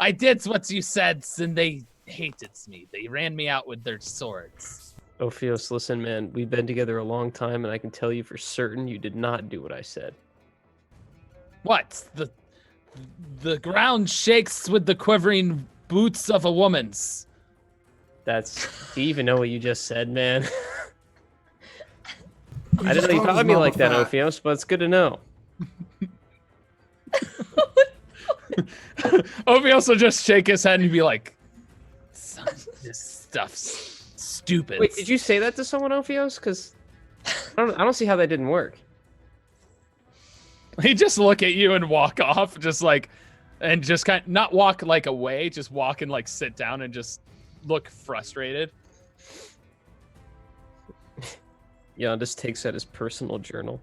I did what you said, and they hated me. They ran me out with their swords. Ophios, listen, man, we've been together a long time, and I can tell you for certain you did not do what I said. What? The ground shakes with the quivering boots of a woman's. Do you even know what you just said, man? I didn't know you called me like that, Ophios, but it's good to know. Ophios will just shake his head and be like, "This stuff's stupid." Wait, did you say that to someone, Ophios? Because I don't see how that didn't work. He just look at you and walk off, and just kind of not walk like away, just walk and like sit down and just look frustrated. Yondis takes out his personal journal.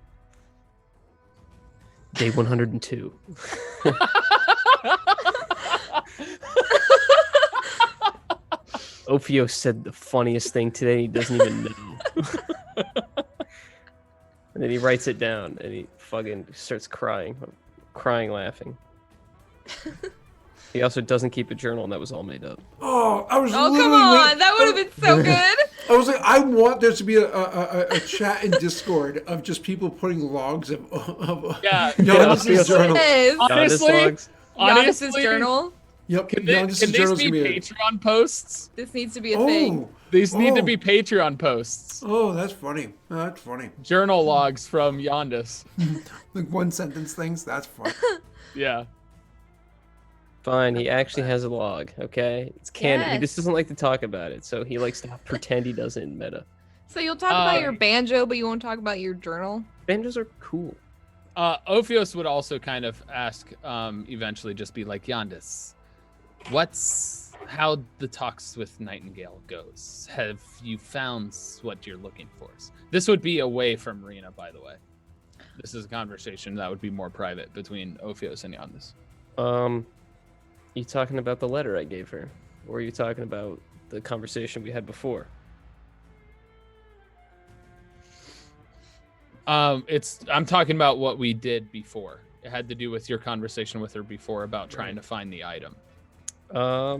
Day 102. Ophios said the funniest thing today. He doesn't even know. And then he writes it down and he fucking starts crying, laughing. He also doesn't keep a journal, and that was all made up. Oh, I was Oh, literally come on. waiting. That would have been so good. I was like, I want there to be a chat in Discord of just people putting logs of Yondis' journal. Yes. Honestly, Yondis' journal. Yep, can Yondis' these journal's be gonna be Patreon posts? This needs to be a thing. These need to be Patreon posts. Oh, that's funny. That's funny. Journal logs from Yondis. Like one sentence things. That's funny. Yeah. Fine, he actually has a log, okay? It's canon. He Yes. just doesn't like to talk about it, so he likes to pretend he does it in meta. So you'll talk about your banjo, but you won't talk about your journal? Banjos are cool. Ophios would also kind of ask, eventually just be like, Yondis, how the talks with Nightingale goes? Have you found what you're looking for? This would be away from Rena, by the way. This is a conversation that would be more private between Ophios and Yondis. You talking about the letter I gave her? Or are you talking about the conversation we had before? I'm talking about what we did before. It had to do with your conversation with her before about trying to find the item. I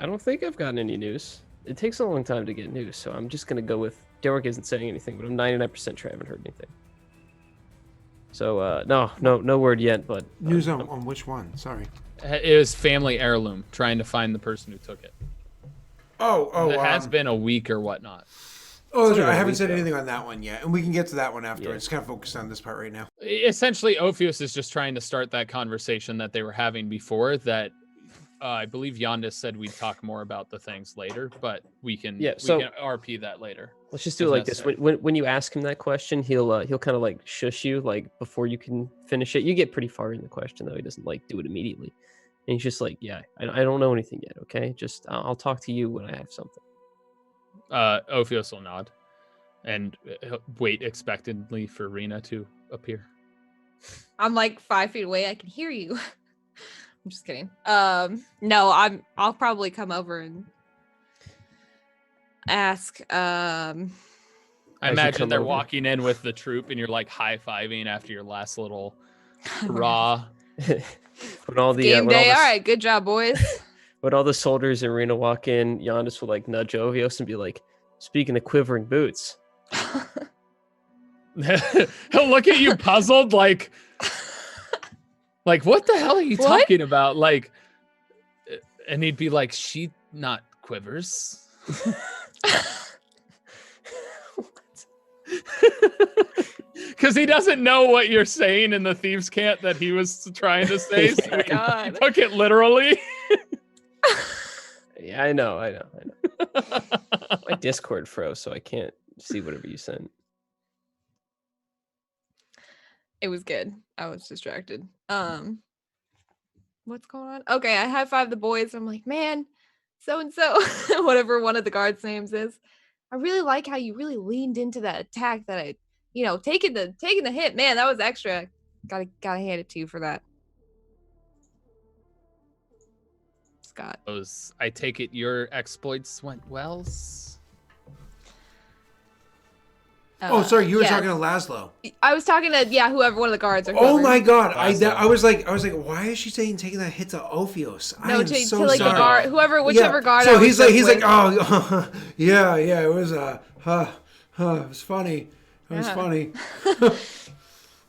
don't think I've gotten any news. It takes a long time to get news, so I'm just gonna go with Daelric isn't saying anything, but I'm 99% sure I haven't heard anything. So no word yet, but News on which one? Sorry. It was family heirloom, trying to find the person who took it. It has been a week or whatnot. Oh, that's right. I haven't said anything on that one yet, and we can get to that one after. Yeah. Just kind of focus on this part right now. Essentially, Ophios is just trying to start that conversation that they were having before. That I believe Yondis said we'd talk more about the things later, but we can RP that later. Let's just do it like necessary. This. When you ask him that question, he'll kind of like shush you like before you can finish it. You get pretty far in the question though. He doesn't like do it immediately, and he's just like, "Yeah, I don't know anything yet. Okay, just I'll talk to you when I have something." Ophios will nod and wait expectantly for Rena to appear. I'm like 5 feet away. I can hear you. I'm just kidding. No, I'll probably come over and ask. I imagine they're walking in with the troop and you're like high-fiving after your last little hurrah. When all the game day. All right, good job, boys. When all the soldiers in Rena walk in, Yondis will like nudge Ophios and be like, "Speaking of quivering boots." He'll look at you puzzled, like what the hell are you talking about? Like, and he'd be like, "She not quivers." Because he doesn't know what you're saying in the thieves' cant that he was trying to say. So he took it literally. Yeah, I know. My Discord froze, so I can't see whatever you sent. It was good. I was distracted. What's going on? Okay, I high-five the boys. I'm like, man, so-and-so, whatever one of the guards' names is. I really like how you really leaned into that attack that I, taking the hit. Man, that was extra. Gotta hand it to you for that. Scott. I take it your exploits went well? Oh, sorry, you were yes. talking to Laszlo. I was talking to whoever, one of the guards. Or Oh whoever. my God! Laszlo. I was like, why is she saying taking that hit to Ophios? I No, am to so like sorry. the guard, whichever guard. So I was he's like, with. oh, yeah, it was it was funny. It was Yeah. funny.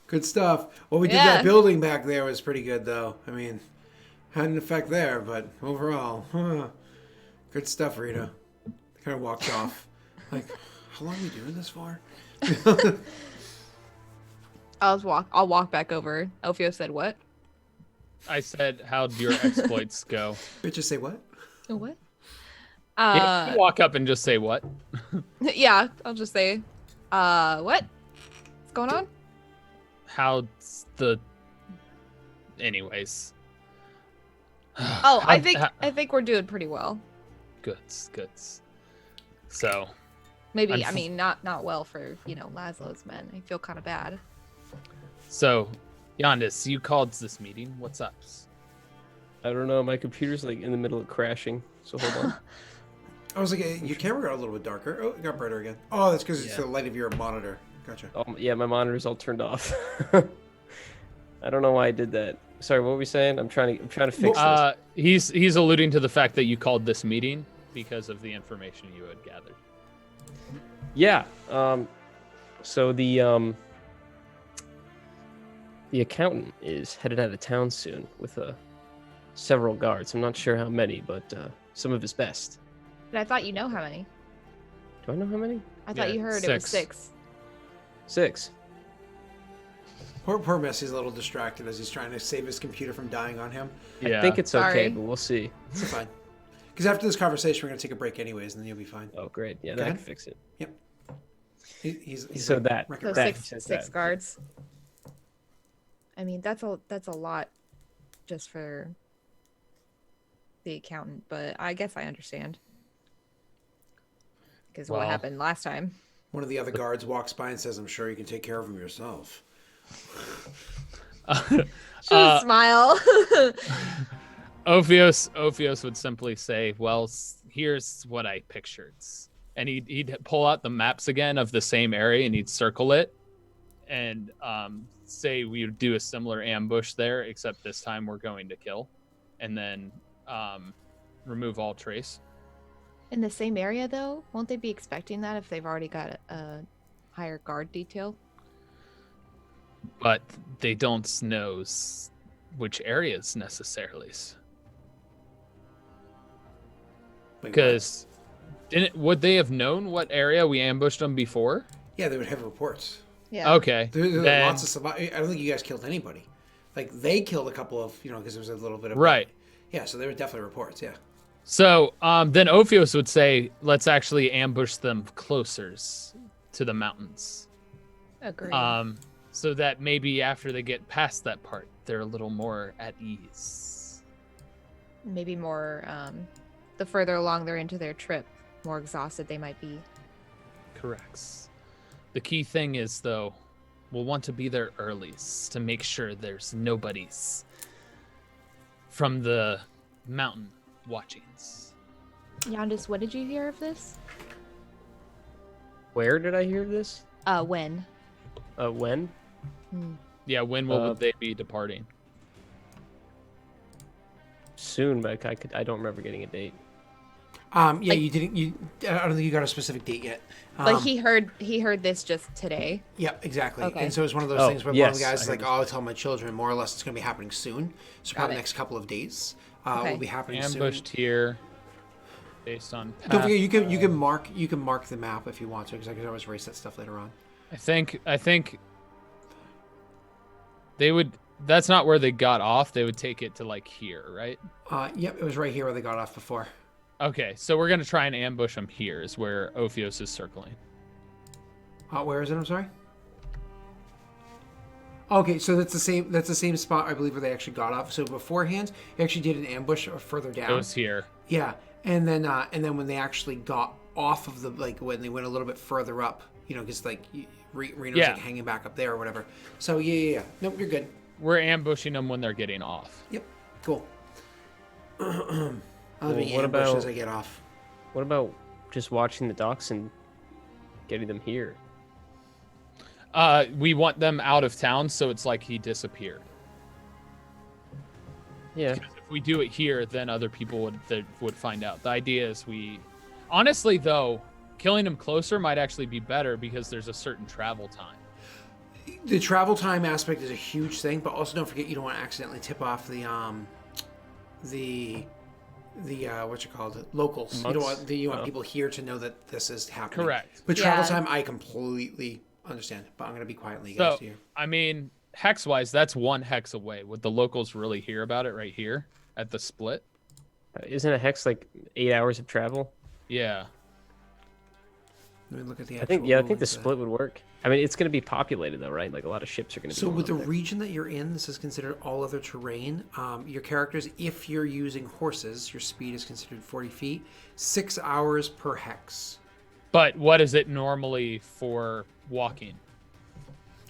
Good stuff. Well, we did Yeah. that building back there was pretty good, though. I mean, had an effect there, but overall, good stuff, Rita. Kind of walked off. Like, how long are we doing this for? I'll walk back over. Elfio said what? I said, how'd your exploits go? Bitches say what? Oh, what? Yeah, you can walk up and just say what? Yeah, I'll just say, what? What's going on? How's the... Anyways. Oh, I think we're doing pretty well. Goods. So, Maybe, I mean, not well for, Laszlo's men. I feel kind of bad. So, Yandis, you called this meeting. What's up? I don't know. My computer's like in the middle of crashing. So hold on. I was like, your camera got a little bit darker. Oh, it got brighter again. Oh, that's because it's Yeah. the light of your monitor. Gotcha. Oh, yeah, my monitor's all turned off. I don't know why I did that. Sorry, what were we saying? I'm trying to fix this. He's alluding to the fact that you called this meeting because of the information you had gathered. Yeah. So the accountant is headed out of town soon with several guards. I'm not sure how many, but some of his best. But I thought you know how many. Do I know how many? I thought Yeah, you heard it was 6. 6. Poor Messi's a little distracted as he's trying to save his computer from dying on him. Yeah. I think it's Sorry. okay, but we'll see. It's fine. Because after this conversation, we're going to take a break anyways, and then you'll be fine. Oh, great. Yeah, Go that ahead. can fix it. Yep. He's So like, that- record- So That- six that- guards. I mean, that's a lot just for the accountant, but I guess I understand. Because what Well. happened last time. One of the other guards walks by and says, I'm sure you can take care of him yourself. Just smile. Ophios would simply say, well, here's what I pictured. And he'd pull out the maps again of the same area and he'd circle it and say we would do a similar ambush there, except this time we're going to kill and then remove all trace. In the same area, though, won't they be expecting that if they've already got a higher guard detail? But they don't know which areas necessarily. Wait, Because would they have known what area we ambushed them before? what? Yeah, they would have reports. Yeah. Okay. There were then- lots of survivors. I don't think you guys killed anybody. Like, they killed a couple of, because there was a little bit of... Right. Yeah, so there were definitely reports, yeah. So then Ophios would say, let's actually ambush them closer to the mountains. Agreed. So that maybe after they get past that part, they're a little more at ease. Maybe more, the further along they're into their trip, more exhausted they might be. Correct. The key thing is, though, we'll want to be there early to make sure there's nobody's from the mountain watchings. Yandis, what did you hear of this? Where did I hear this? When? When? Yeah, when will they be departing? Soon, but I don't remember getting a date. Yeah, you didn't... I don't think you got a specific date yet. Like he heard this just today. Yeah, exactly. Okay. And so it's one of those Oh, things where one yes, of the guys I is like, heard oh, I'll tell my children, more or less it's going to be happening soon. So probably it. next couple of days Okay. will be happening Ambushed here, based on soon. Don't path. forget, you can mark the map if you want to, because I can always erase that stuff later on. I think they would. That's not where they got off. They would take it to like here, right? Yep, it was right here where they got off before. Okay, so we're gonna try and ambush them here. Is where Ophios is circling. Where is it? I'm sorry. Okay, so that's the same spot I believe where they actually got off. So beforehand, they actually did an ambush further down. It was here. Yeah, and then when they actually got off of the when they went a little bit further up, because like Reno's Yeah. like hanging back up there or whatever. So yeah. Nope, you're good. We're ambushing them when they're getting off. Yep, cool. I'll be Well, what ambushed as about- I get off. What about just watching the docks and getting them here? We want them out of town, so it's like he disappeared. Yeah. Because if we do it here, then other people would find out. The idea is honestly though, killing him closer might actually be better because there's a certain travel time. The travel time aspect is a huge thing, but also don't forget you don't want to accidentally tip off the what you call it, locals. You don't want you want people here to know that this is happening. Correct. But travel Yeah. time, I completely understand. But I'm gonna be quietly guys here. I mean, hex-wise, that's 1 hex away. Would the locals really hear about it right here at the split? Isn't a hex like 8 hours of travel? Yeah. Let me look at the. I think actual the ruling for split would work. I mean, it's going to be populated though, right? Like a lot of ships are going to be. So going with the up there. region that you're in, this is considered all other terrain. Your characters, if you're using horses, your speed is considered 40 feet. 6 hours per hex. But what is it normally for walking?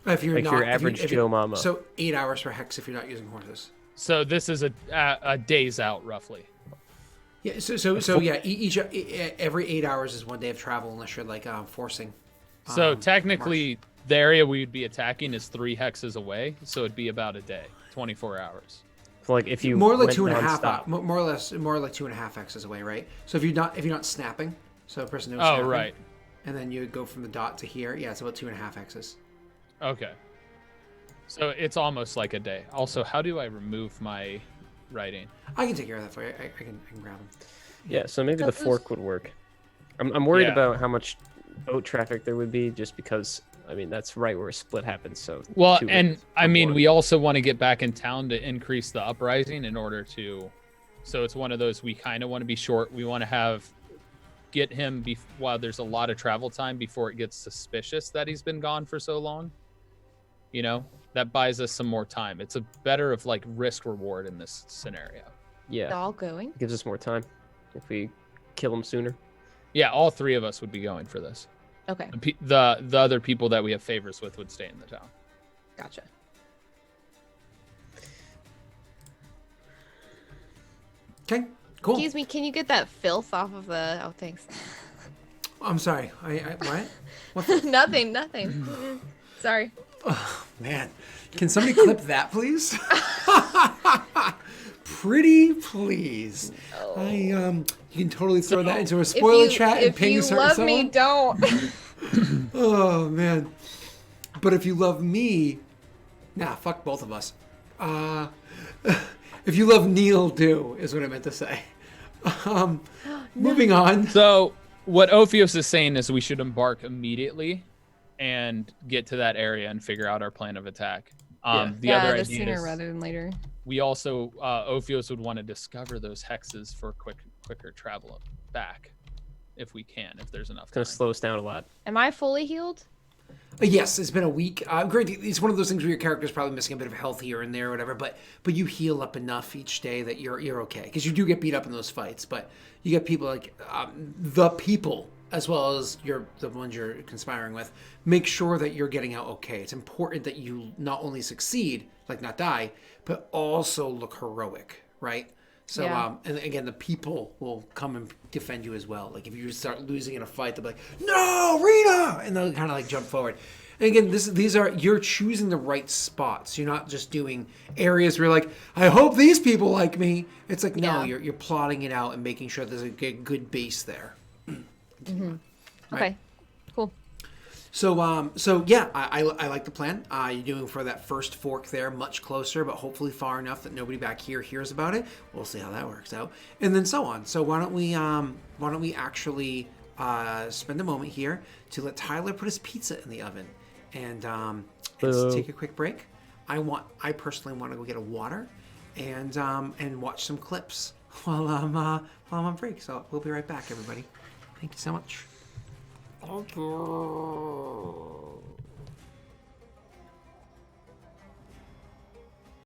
If you're Like not your if you- average if you- Joe Mama. So 8 hours per hex if you're not using horses. So this is a days out roughly. Yeah. So yeah. Every 8 hours is 1 day of travel unless you're like forcing. So technically, the area we would be attacking is 3 hexes away, so it'd be about a day, 24 hours. So like if you More like went 2.5. nonstop- More like 2.5 hexes away, right? So if you're not snapping, so the person knows. Oh, snapping, right. And then you would go from the dot to here. Yeah, it's about 2.5 hexes. Okay. So it's almost like a day. Also, how do I remove my writing? I can take care of that for you. I can grab them. Yeah, so maybe the That was- fork would work. I'm worried Yeah. about how much boat traffic there would be, just because I mean that's right where a split happens. So Well, 2 and hits I or mean, more. we also want to get back in town to increase the uprising in order to. So it's one of those we kind of want to be short. We want to get him while there's a lot of travel time before it gets suspicious that he's been gone for so long. You know, that buys us some more time. It's a better of like risk reward in this scenario. yeah, All going. gives us more time if we kill him sooner. Yeah, all 3 of us would be going for this. Okay, The other people that we have favors with would stay in the town. gotcha. Okay, cool. Excuse me, can you get that filth off of the? Oh, thanks. I'm sorry. What? nothing. Sorry. Man, can somebody clip that, please? Pretty please. Oh. You can totally throw that into a spoiler chat and if ping you someone. love me, don't. Oh man. But if you love me, nah, fuck both of us. If you love Neil, do is what I meant to say. Moving on. So what Ophios is saying is we should embark immediately and get to that area and figure out our plan of attack. The other the idea sooner is rather than later. we also Ophios would want to discover those hexes for quicker travel back if we can, if there's enough It's gonna time. slow us down a lot. Am I fully healed? Yes, it's been a week. Granted, it's one of those things where your character's probably missing a bit of health here and there or whatever, but you heal up enough each day that you're okay. Because you do get beat up in those fights, but you get people like the people as well as the ones you're conspiring with. Make sure that you're getting out okay. It's important that you not only succeed, like not die, but also look heroic, right? So, Yeah. and again, the people will come and defend you as well. Like if you start losing in a fight, they'll be like, "No, Rita!" and they'll kind of like jump forward. And again, you're choosing the right spots. You're not just doing areas where you're like, "I hope these people like me." It's like no, Yeah. you're plotting it out and making sure there's a good base there. Okay, cool. So yeah, I like the plan. You're doing for that first fork there, much closer, but hopefully far enough that nobody back here hears about it. We'll see how that works out, and then so on. So why don't we actually spend a moment here to let Tyler put his pizza in the oven, and take a quick break. I personally want to go get a water, and watch some clips while I'm on break. So we'll be right back, everybody. Thank you so much. Okay.